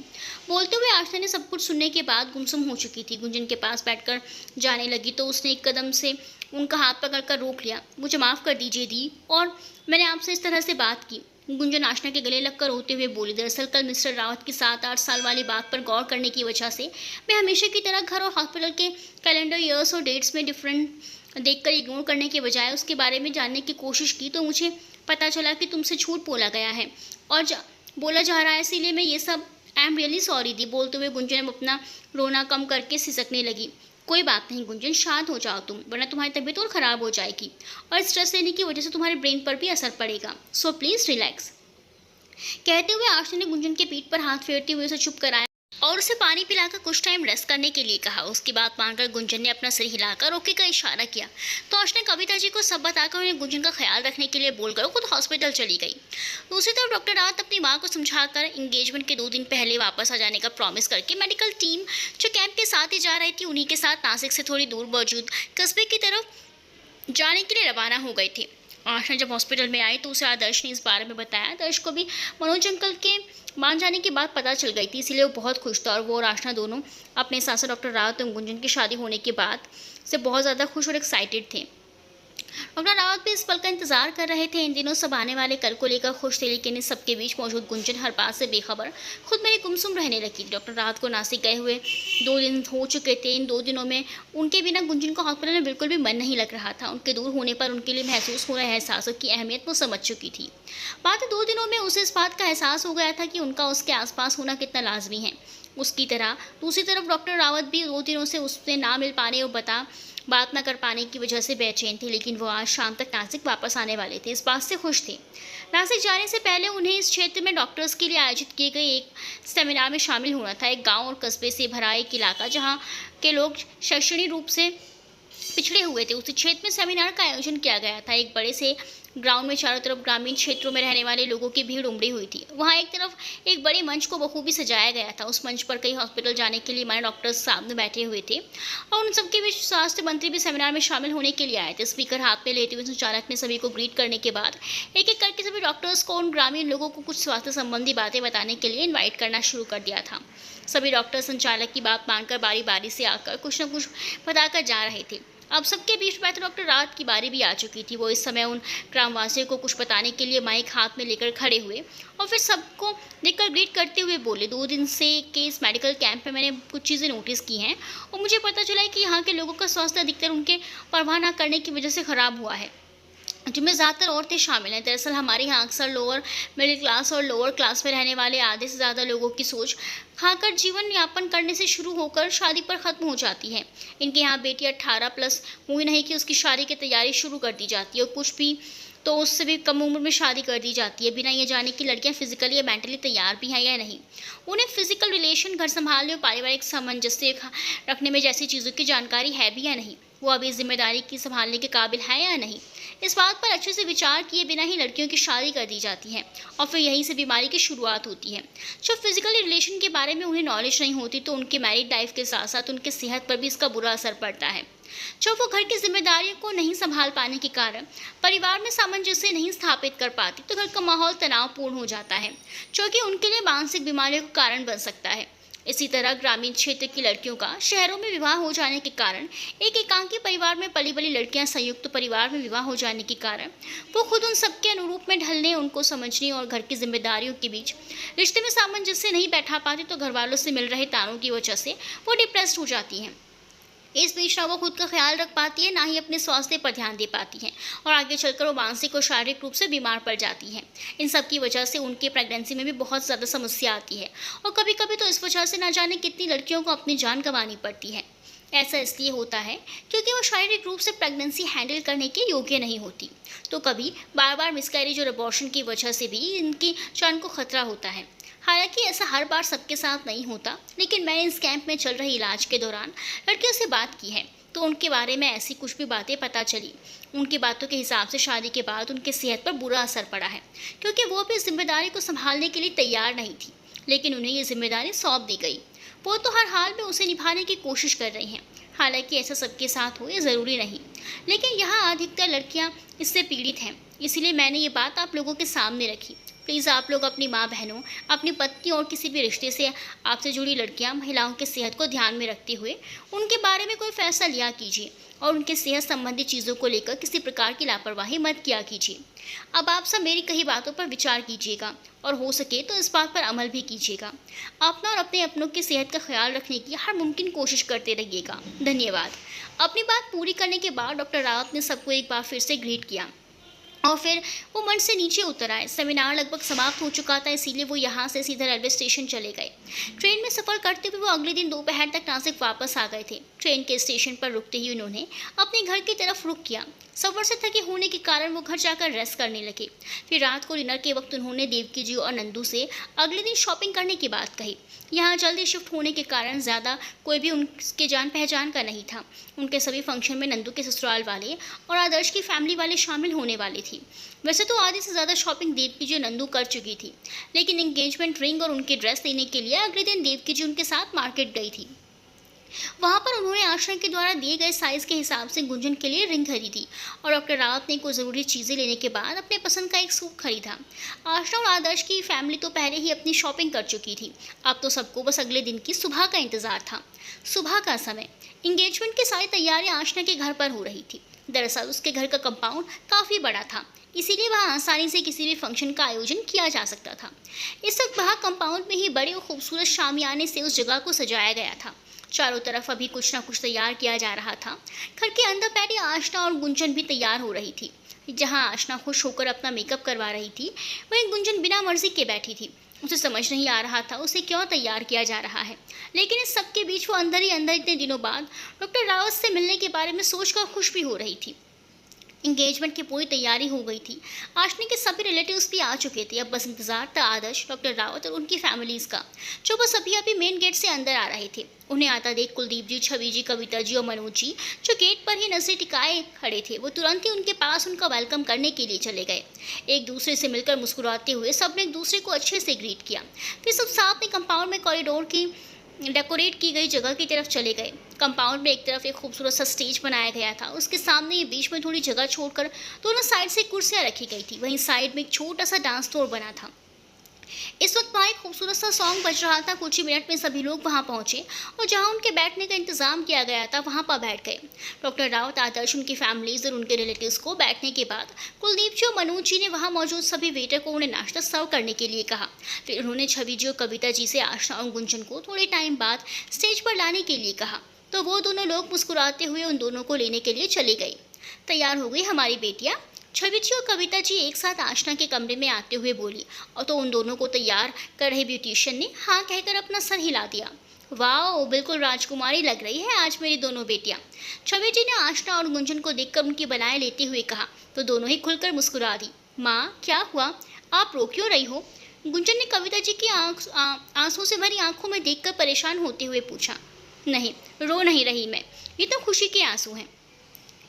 बोलते हुए आशा ने सब कुछ सुनने के बाद गुमसुम हो चुकी थी। गुंजन के पास बैठकर जाने लगी तो उसने एक कदम से उनका हाथ पकड़कर रोक लिया। मुझे माफ़ कर दीजिए दी, और मैंने आपसे इस तरह से बात की। गुंजन आशना के गले लगकर रोते हुए बोली, दरअसल कल मिस्टर रावत की 7-8 साल वाली बात पर गौर करने की वजह से मैं हमेशा की तरह घर और हॉस्पिटल के कैलेंडर ईयर्स और डेट्स में डिफरेंट देखकर इग्नोर करने के बजाय उसके बारे में जानने की कोशिश की, तो मुझे पता चला कि तुमसे झूठ बोला गया है और बोला जा रहा है, इसीलिए मैं ये सब आई एम रियली सॉरी दी। बोलते हुए गुंजन अपना रोना कम करके सिसकने लगी। कोई बात नहीं गुंजन, शांत हो जाओ तुम, वरना तुम्हारी तबीयत और ख़राब हो जाएगी और स्ट्रेस लेने की वजह से तुम्हारे ब्रेन पर भी असर पड़ेगा। So please relax. कहते हुए आशा ने गुंजन के पीठ पर हाथ फेरते हुए उसे चुप कराया और उसे पानी पिलाकर कुछ टाइम रेस्ट करने के लिए कहा। उसकी बात मानकर गुंजन ने अपना सिर हिलाकर ओके का इशारा किया तो आशा ने कविता जी को सब बताकर उन्हें गुंजन का ख्याल रखने के लिए बोलकर खुद हॉस्पिटल चली गई। दूसरी तरफ डॉक्टर रावत अपनी माँ को समझाकर इंगेजमेंट के 2 दिन पहले वापस आ जाने का प्रॉमिस करके मेडिकल टीम जो कैंप के साथ ही जा रही थी उन्हीं के साथ नासिक से थोड़ी दूर मौजूद कस्बे की तरफ जाने के लिए रवाना हो गए थे। आशा जब हॉस्पिटल में आई तो उसे आदर्श ने इस बारे में बताया। आदर्श को भी मनोज अंकल के मान जाने की बात पता चल गई थी, इसीलिए वो बहुत खुश था और वो और आशना दोनों अपने सास डॉक्टर रावत और गुंजन की शादी होने के बाद से बहुत ज़्यादा खुश और एक्साइटेड थे। डॉक्टर रावत भी इस पल का इंतजार कर रहे थे। इन दिनों सब आने वाले कल को लेकर खुश थे, लेकिन इस सबके बीच मौजूद गुंजन हर बात से बेखबर खुद में गुमसुम रहने लगी। डॉक्टर रावत को नासिक गए हुए 2 दिन हो चुके थे। इन 2 दिनों में उनके बिना गुंजन को हॉस्पिटल में बिल्कुल भी मन नहीं लग रहा था। उनके दूर होने पर उनके लिए महसूस हो रहे एहसासों की अहमियत वो समझ चुकी थी। बात 2 दिनों में उसे इस बात का एहसास हो गया था कि उनका उसके आसपास होना कितना लाजमी है। उसकी तरह दूसरी तरफ डॉक्टर रावत भी 2 दिनों से उससे ना मिल पाने और बात ना कर पाने की वजह से बेचैन थे, लेकिन वो आज शाम तक नासिक वापस आने वाले थे, इस बात से खुश थे। नासिक जाने से पहले उन्हें इस क्षेत्र में डॉक्टर्स के लिए आयोजित किए गए एक सेमिनार में शामिल होना था। एक गांव और कस्बे से भरा एक इलाका जहां के लोग शैक्षणिक रूप से पिछड़े हुए थे, उस क्षेत्र में सेमिनार का आयोजन किया गया था। एक बड़े से ग्राउंड में चारों तरफ ग्रामीण क्षेत्रों में रहने वाले लोगों की भीड़ उमड़ी हुई थी। वहाँ एक तरफ एक बड़े मंच को बखूबी सजाया गया था। उस मंच पर कई हॉस्पिटल जाने के लिए माने डॉक्टर्स सामने बैठे हुए थे और उन सबके बीच स्वास्थ्य मंत्री भी सेमिनार में शामिल होने के लिए आए थे। स्पीकर हाथ में लेते हुए संचालक ने सभी को ग्रीट करने के बाद एक एक करके सभी डॉक्टर्स को उन ग्रामीण लोगों को कुछ स्वास्थ्य संबंधी बातें बताने के लिए इन्वाइट करना शुरू कर दिया था। सभी डॉक्टर संचालक की बात मानकर बारी बारी से आकर कुछ न कुछ बताकर जा रहे थे। अब सबके बीच बैठे डॉक्टर रावत की बारी भी आ चुकी थी। वो इस समय उन ग्रामवासियों को कुछ बताने के लिए माइक हाथ में लेकर खड़े हुए और फिर सबको देखकर ग्रीट करते हुए बोले, 2 दिन से के इस मेडिकल कैंप में मैंने कुछ चीज़ें नोटिस की हैं और मुझे पता चला है कि यहाँ के लोगों का स्वास्थ्य अधिकतर उनके परवाह न करने की वजह से ख़राब हुआ है, जिनमें ज़्यादातर औरतें शामिल हैं। दरअसल हमारे यहाँ अक्सर लोअर मिडिल क्लास और लोअर क्लास में रहने वाले आधे से ज़्यादा लोगों की सोच खाकर जीवन यापन करने से शुरू होकर शादी पर ख़त्म हो जाती है। इनके यहाँ बेटी 18+ हुई नहीं कि उसकी शादी की तैयारी शुरू कर दी जाती है और कुछ भी तो उससे भी कम उम्र में शादी कर दी जाती है, बिना ये जाने कि लड़कियां फिजिकली या मेंटली तैयार भी हैं या नहीं। उन्हें फिजिकल रिलेशन, घर संभालने और पारिवारिक सामंजस्य रखने में जैसी चीज़ों की जानकारी है भी या नहीं, वो अभी जिम्मेदारी की संभालने के काबिल है या नहीं, इस बात पर अच्छे से विचार किए बिना ही लड़कियों की शादी कर दी जाती है और फिर यहीं से बीमारी की शुरुआत होती है। जब फिजिकल रिलेशन के बारे में उन्हें नॉलेज नहीं होती तो उनके मैरिड लाइफ के साथ साथ उनके सेहत पर भी इसका बुरा असर पड़ता है। जब वो घर की जिम्मेदारियों को नहीं संभाल पाने के कारण परिवार में सामंजस्य नहीं स्थापित कर पाती तो घर का माहौल तनावपूर्ण हो जाता है, जो कि उनके लिए मानसिक बीमारियों का कारण बन सकता है। इसी तरह ग्रामीण क्षेत्र की लड़कियों का शहरों में विवाह हो जाने के कारण, एक एकांकी परिवार में पली बड़ी लड़कियां संयुक्त परिवार में विवाह हो जाने के कारण वो खुद उन सबके अनुरूप में ढलने, उनको समझने और घर की जिम्मेदारियों के बीच रिश्ते में सामंजस्य नहीं बैठा पाती तो घर वालों से मिल रहे तानों की वजह से वो डिप्रेस्ड हो जाती हैं। इस बीच ना वो खुद का ख्याल रख पाती है, ना ही अपने स्वास्थ्य पर ध्यान दे पाती हैं और आगे चलकर वो मानसिक और शारीरिक रूप से बीमार पड़ जाती हैं। इन सब की वजह से उनके प्रेगनेंसी में भी बहुत ज़्यादा समस्या आती है और कभी कभी तो इस वजह से ना जाने कितनी लड़कियों को अपनी जान गंवानी पड़ती है। ऐसा इसलिए होता है क्योंकि वो शारीरिक रूप से प्रेगनेंसी हैंडल करने के योग्य नहीं होती, तो कभी बार बार मिसकैरेज और अबॉर्शन की वजह से भी इनकी जान को खतरा होता है। हालांकि ऐसा हर बार सबके साथ नहीं होता, लेकिन मैंने इस कैंप में चल रहे इलाज के दौरान लड़कियों से बात की है तो उनके बारे में ऐसी कुछ भी बातें पता चली। उनकी बातों के हिसाब से शादी के बाद उनके सेहत पर बुरा असर पड़ा है, क्योंकि वो भी इस जिम्मेदारी को संभालने के लिए तैयार नहीं थी, लेकिन उन्हें ये जिम्मेदारी सौंप दी गई। वो तो हर हाल में उसे निभाने की कोशिश कर रही हैं। हालांकि ऐसा सबके साथ हो ये ज़रूरी नहीं, लेकिन यहाँ अधिकतर लड़कियाँ इससे पीड़ित हैं, इसलिए मैंने ये बात आप लोगों के सामने रखी। प्लीज़ आप लोग अपनी माँ बहनों, अपनी पत्नी और किसी भी रिश्ते से आपसे जुड़ी लड़कियाँ, महिलाओं की सेहत को ध्यान में रखते हुए उनके बारे में कोई फैसला लिया कीजिए और उनके सेहत संबंधी चीज़ों को लेकर किसी प्रकार की लापरवाही मत किया कीजिए। अब आप सब मेरी कही बातों पर विचार कीजिएगा और हो सके तो इस बात पर अमल भी कीजिएगा। अपना और अपने अपनों की सेहत का ख्याल रखने की हर मुमकिन कोशिश करते रहिएगा। धन्यवाद। अपनी बात पूरी करने के बाद डॉक्टर रावत ने सबको एक बार फिर से ग्रीट किया और फिर वो मंच से नीचे उतर आए। सेमिनार लगभग समाप्त हो चुका था, इसीलिए वो यहाँ से सीधा रेलवे स्टेशन चले गए। ट्रेन में सफ़र करते हुए वो अगले दिन दोपहर तक नासिक वापस आ गए थे। ट्रेन के स्टेशन पर रुकते ही उन्होंने अपने घर की तरफ रुख किया। सफ़र से थके होने के कारण वो घर जाकर रेस्ट करने लगे। फिर रात को डिनर के वक्त उन्होंने देवकी जी और नंदू से अगले दिन शॉपिंग करने की बात कही। यहाँ जल्दी शिफ्ट होने के कारण ज़्यादा कोई भी उनके जान पहचान का नहीं था। उनके सभी फंक्शन में नंदू के ससुराल वाले और आदर्श की फैमिली वाले शामिल होने वाले थे। वैसे तो आधे से ज़्यादा शॉपिंग देवकी जी नंदू कर चुकी थी, लेकिन एंगेजमेंट रिंग और उनके ड्रेस लेने के लिए अगले दिन देवकी जी उनके साथ मार्केट गई थी। वहाँ पर उन्होंने आश्रम के द्वारा दिए गए साइज़ के हिसाब से गुंजन के लिए रिंग खरीदी और डॉक्टर रावत ने कुछ ज़रूरी चीज़ें लेने के बाद अपने पसंद का एक सूट खरीदा। आश्रम और आदर्श की फैमिली तो पहले ही अपनी शॉपिंग कर चुकी थी। अब तो सबको बस अगले दिन की सुबह का इंतज़ार था। सुबह का समय, इंगेजमेंट की सारी तैयारियां आशना के घर पर हो रही थी। दरअसल उसके घर का कंपाउंड काफ़ी बड़ा था, इसीलिए वहाँ आसानी से किसी भी फंक्शन का आयोजन किया जा सकता था। इस वक्त वहाँ कंपाउंड में ही बड़े और खूबसूरत शामियाने से उस जगह को सजाया गया था। चारों तरफ अभी कुछ ना कुछ तैयार किया जा रहा था। घर के अंदर बैठी आशना और गुंजन भी तैयार हो रही थी। जहाँ आशना खुश होकर अपना मेकअप करवा रही थी, वहीं गुंजन बिना मर्जी के बैठी थी। उसे समझ नहीं आ रहा था उसे क्यों तैयार किया जा रहा है, लेकिन इस सब के बीच वो अंदर ही अंदर इतने दिनों बाद डॉक्टर रावत से मिलने के बारे में सोचकर खुश भी हो रही थी। इंगेजमेंट की पूरी तैयारी हो गई थी। आशना के सभी रिलेटिव्स भी आ चुके थे। अब बस इंतजार था आदर्श, डॉक्टर रावत और उनकी फैमिलीज का, जो बस अभी अभी मेन गेट से अंदर आ रहे थे। उन्हें आता देख कुलदीप जी, छवि जी, कविता जी और मनोज जी, जो गेट पर ही नजरें टिकाए खड़े थे, वो तुरंत ही उनके पास उनका वेलकम करने के लिए चले गए। एक दूसरे से मिलकर मुस्कुराते हुए सबने एक दूसरे को अच्छे से ग्रीट किया। फिर सब साथ में कंपाउंड में कॉरिडोर की डेकोरेट की गई जगह की तरफ चले गए। कंपाउंड में एक तरफ एक खूबसूरत सा स्टेज बनाया गया था, उसके सामने ये बीच में थोड़ी जगह छोड़कर दोनों साइड से कुर्सियां रखी गई थी। वहीं साइड में एक छोटा सा डांस फ्लोर बना था। इस वक्त वहाँ एक खूबसूरत सा सॉन्ग बज रहा था। कुछ ही मिनट में सभी लोग वहाँ पहुंचे और जहाँ उनके बैठने का इंतजाम किया गया था वहाँ पर बैठ गए। डॉक्टर रावत, आदर्श, उनकी फैमिलीज और उनके रिलेटिव्स को बैठने के बाद कुलदीप जी और मनोज जी ने वहाँ मौजूद सभी वेटर को उन्हें नाश्ता सर्व करने के लिए कहा। फिर उन्होंने छवि जी और कविता जी से आशना और गुंजन को थोड़े टाइम बाद स्टेज पर लाने के लिए कहा, तो वो दोनों लोग मुस्कुराते हुए उन दोनों को लेने के लिए चले गए। तैयार हो गई हमारी बेटियाँ, छवि जी और कविता जी एक साथ आशना के कमरे में आते हुए बोली, और तो उन दोनों को तैयार कर रहे ब्यूटिशियन ने हाँ कहकर अपना सर हिला दिया। वाह, बिल्कुल राजकुमारी लग रही है आज मेरी दोनों बेटियां। छवि जी ने आशना और गुंजन को देखकर उनकी बनाए लेते हुए कहा, तो दोनों ही खुलकर मुस्कुरा दी। माँ, क्या हुआ, आप रो क्यों रही हो? गुंजन ने कविता जी की आंसू से भरी आंखों में देखकर परेशान होते हुए पूछा। नहीं, रो नहीं रही मैं, ये तो खुशी के आंसू हैं।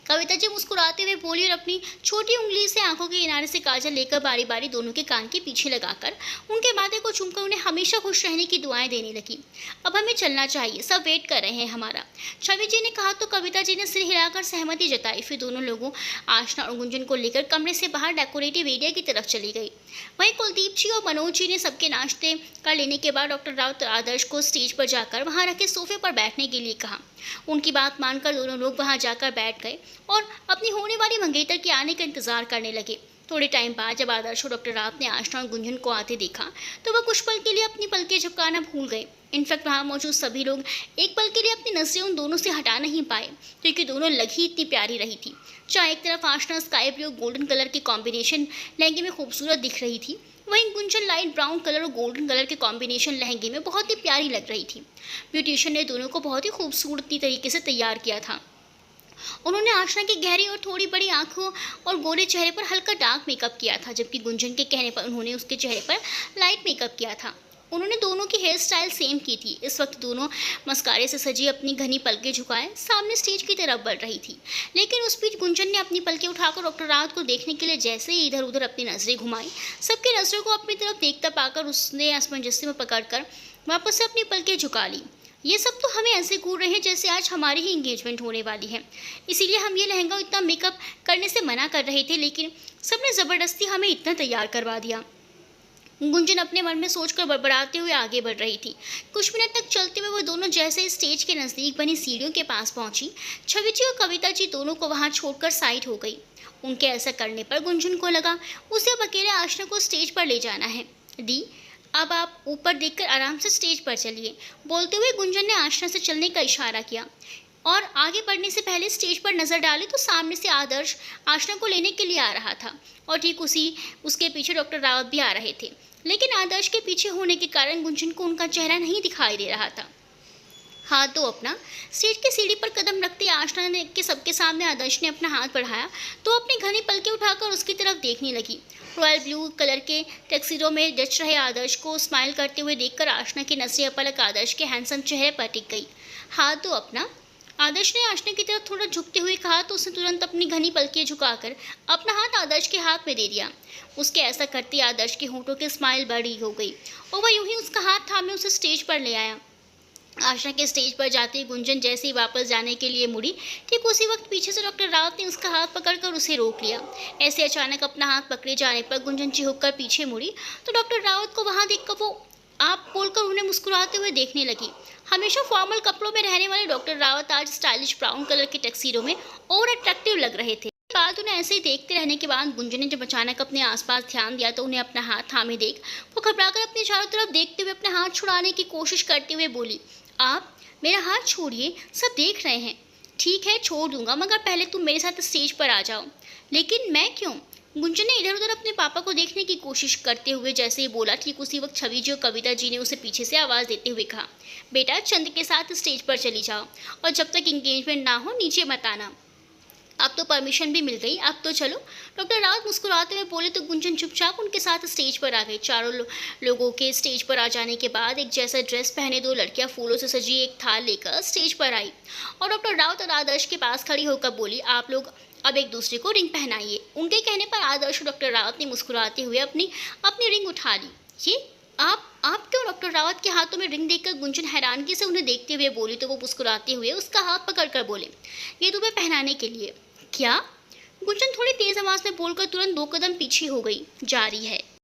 कविता जी मुस्कुराते हुए बोली और अपनी छोटी उंगली से आंखों के किनारे से काजल लेकर बारी बारी दोनों के कान के पीछे लगाकर उनके माथे को चूमकर उन्हें हमेशा खुश रहने की दुआएं देने लगी। अब हमें चलना चाहिए, सब वेट कर रहे हैं हमारा, छवि जी ने कहा, तो कविता जी ने सिर हिलाकर सहमति जताई। फिर दोनों लोगों आशना और गुंजन को लेकर कमरे से बाहर डेकोरेटिव एरिया की तरफ चली गई। वहीं कुलदीप जी और मनोज जी ने सबके नाश्ते कर लेने के बाद डॉक्टर रावत आदर्श को स्टेज पर जाकर वहां रखे सोफे पर बैठने के लिए कहा। उनकी बात मानकर दोनों लोग वहां जाकर बैठ गए और अपनी होने वाली मंगेतर के आने का इंतजार करने लगे। थोड़े टाइम बाद जब आदर्श और डॉक्टर रावत ने आशना और गुंजन को आते देखा, तो वह कुछ पल के लिए अपनी पलकें झपकाना भूल गए। इनफैक्ट वहाँ मौजूद सभी लोग एक पल के लिए अपनी नजरें उन दोनों से हटा नहीं पाए, क्योंकि दोनों लगी इतनी प्यारी रही थी। चाहे एक तरफ आशना स्काई ब्लू गोल्डन कलर के कॉम्बिनेशन लहंगे में खूबसूरत दिख रही थी, वहीं गुंजन लाइट ब्राउन कलर और गोल्डन कलर के कॉम्बिनेशन लहंगे में बहुत ही प्यारी लग रही थी। ब्यूटिशियन ने दोनों को बहुत ही खूबसूरती तरीके से तैयार किया था। उन्होंने आशना की गहरी और थोड़ी बड़ी आंखों और गोरे चेहरे पर हल्का डार्क मेकअप किया था, जबकि गुंजन के कहने पर उन्होंने उसके चेहरे पर लाइट मेकअप किया था। उन्होंने दोनों की हेयर स्टाइल सेम की थी। इस वक्त दोनों मस्कारे से सजी अपनी घनी पलकें झुकाए सामने स्टेज की तरफ बढ़ रही थी, लेकिन उस बीच गुंजन ने अपनी पलकें उठाकर डॉक्टर रावत को देखने के लिए जैसे ही इधर उधर अपनी नजरें घुमाई, सबकी नजरों को अपनी तरफ देखता पाकर उसने असमंजस्य में पकड़कर वापस से अपनी पलकें झुका ली। ये सब तो हमें ऐसे घूर रहे हैं जैसे आज हमारी ही इंगेजमेंट होने वाली है, इसीलिए हम ये लहंगा इतना मेकअप करने से मना कर रहे थे, लेकिन सबने ज़बरदस्ती हमें इतना तैयार करवा दिया। गुंजन अपने मन में सोचकर बड़बड़ाते हुए आगे बढ़ रही थी। कुछ मिनट तक चलते हुए वो दोनों जैसे स्टेज के नज़दीक बनी सीढ़ियों के पास पहुंची, छवि जी और कविता जी दोनों को वहां छोड़कर साइड हो गई। उनके ऐसा करने पर गुंजन को लगा उसे अब अकेले आशना को स्टेज पर ले जाना है। दी, अब आप ऊपर देखकर आराम से स्टेज पर चलिए, बोलते हुए गुंजन ने आशना से चलने का इशारा किया और आगे बढ़ने से पहले स्टेज पर नजर डाली तो सामने से आदर्श आशना को लेने के लिए आ रहा था और ठीक उसके पीछे डॉक्टर रावत भी आ रहे थे, लेकिन आदर्श के पीछे होने के कारण गुंजन को उनका चेहरा नहीं दिखाई दे रहा था। हाथ दो अपना, स्टेज की सीढ़ी पर कदम रखते आशना ने के सबके सामने आदर्श ने अपना हाथ बढ़ाया तो अपनी घनी पलकें उठाकर उसकी तरफ देखने लगी। रॉयल ब्लू कलर के टैक्सीडो में जच रहे आदर्श को स्माइल करते हुए देखकर आशना की नजरें अपलक आदर्श के हैंडसम चेहरे पर टिक गई। हाथ दो अपना, आदर्श ने आशना की तरफ थोड़ा झुकते हुए कहा तो उसने तुरंत अपनी घनी पलकें झुकाकर अपना हाथ आदर्श के हाथ में दे दिया। उसके ऐसा करते आदर्श के होंठों की स्माइल बड़ी हो गई और वह यूं ही उसका हाथ थामे उसे स्टेज पर ले आया। आशना के स्टेज पर जाते ही गुंजन जैसे ही वापस जाने के लिए मुड़ी, ठीक उसी वक्त पीछे से डॉक्टर रावत ने उसका हाथ पकड़कर उसे रोक लिया। ऐसे अचानक अपना हाथ पकड़े जाने पर गुंजन चिहुक कर पीछे मुड़ी तो डॉक्टर रावत को वहां देखकर वो आप बोलकर उन्हें मुस्कुराते हुए देखने लगी। हमेशा फॉर्मल कपड़ों में रहने वाले डॉक्टर रावत आज स्टाइलिश ब्राउन कलर के टक्सीडो में और अट्रैक्टिव लग रहे थे। बाद उन्हें ऐसे ही देखते रहने के बाद गुंजन ने जब अचानक अपने आसपास ध्यान दिया तो उन्हें अपना हाथ थामे देख वो घबराकर अपने चारों तरफ देखते हुए अपने हाथ छुड़ाने की कोशिश करते हुए बोली, आप मेरा हाथ छोड़िए, सब देख रहे हैं। ठीक है, छोड़ दूंगा, मगर पहले तुम मेरे साथ स्टेज पर आ जाओ। लेकिन मैं क्यों? गुंजन ने इधर उधर अपने पापा को देखने की कोशिश करते हुए जैसे ही बोला, ठीक उसी वक्त छवि जी और कविता जी ने उसे पीछे से आवाज़ देते हुए कहा, बेटा चंद के साथ स्टेज पर चली जाओ और जब तक इंगेजमेंट ना हो नीचे मत आना। अब तो परमिशन भी मिल गई, अब तो चलो। डॉक्टर रावत मुस्कुराते हुए बोले तो गुंजन चुपचाप उनके साथ स्टेज पर आ गई। चारों लोगों के स्टेज पर आ जाने के बाद एक जैसा ड्रेस पहने दो लड़कियां फूलों से सजी एक थाल लेकर स्टेज पर आई और डॉक्टर रावत और आदर्श के पास खड़ी होकर बोली, आप लोग अब एक दूसरे को रिंग पहनाइए। उनके कहने पर आदर्श और डॉक्टर रावत ने मुस्कुराते हुए अपनी अपनी रिंग उठा ली। ये आप क्यों? डॉक्टर रावत के हाथों में रिंग देखकर गुंजन हैरानगी से उन्हें देखते हुए बोली तो वो मुस्कुराते हुए उसका हाथ पकड़कर बोले, ये तुम्हें पहनाने के लिए। क्या? गुंजन थोड़ी तेज आवाज में बोलकर तुरंत 2 कदम पीछे हो गई। जारी है।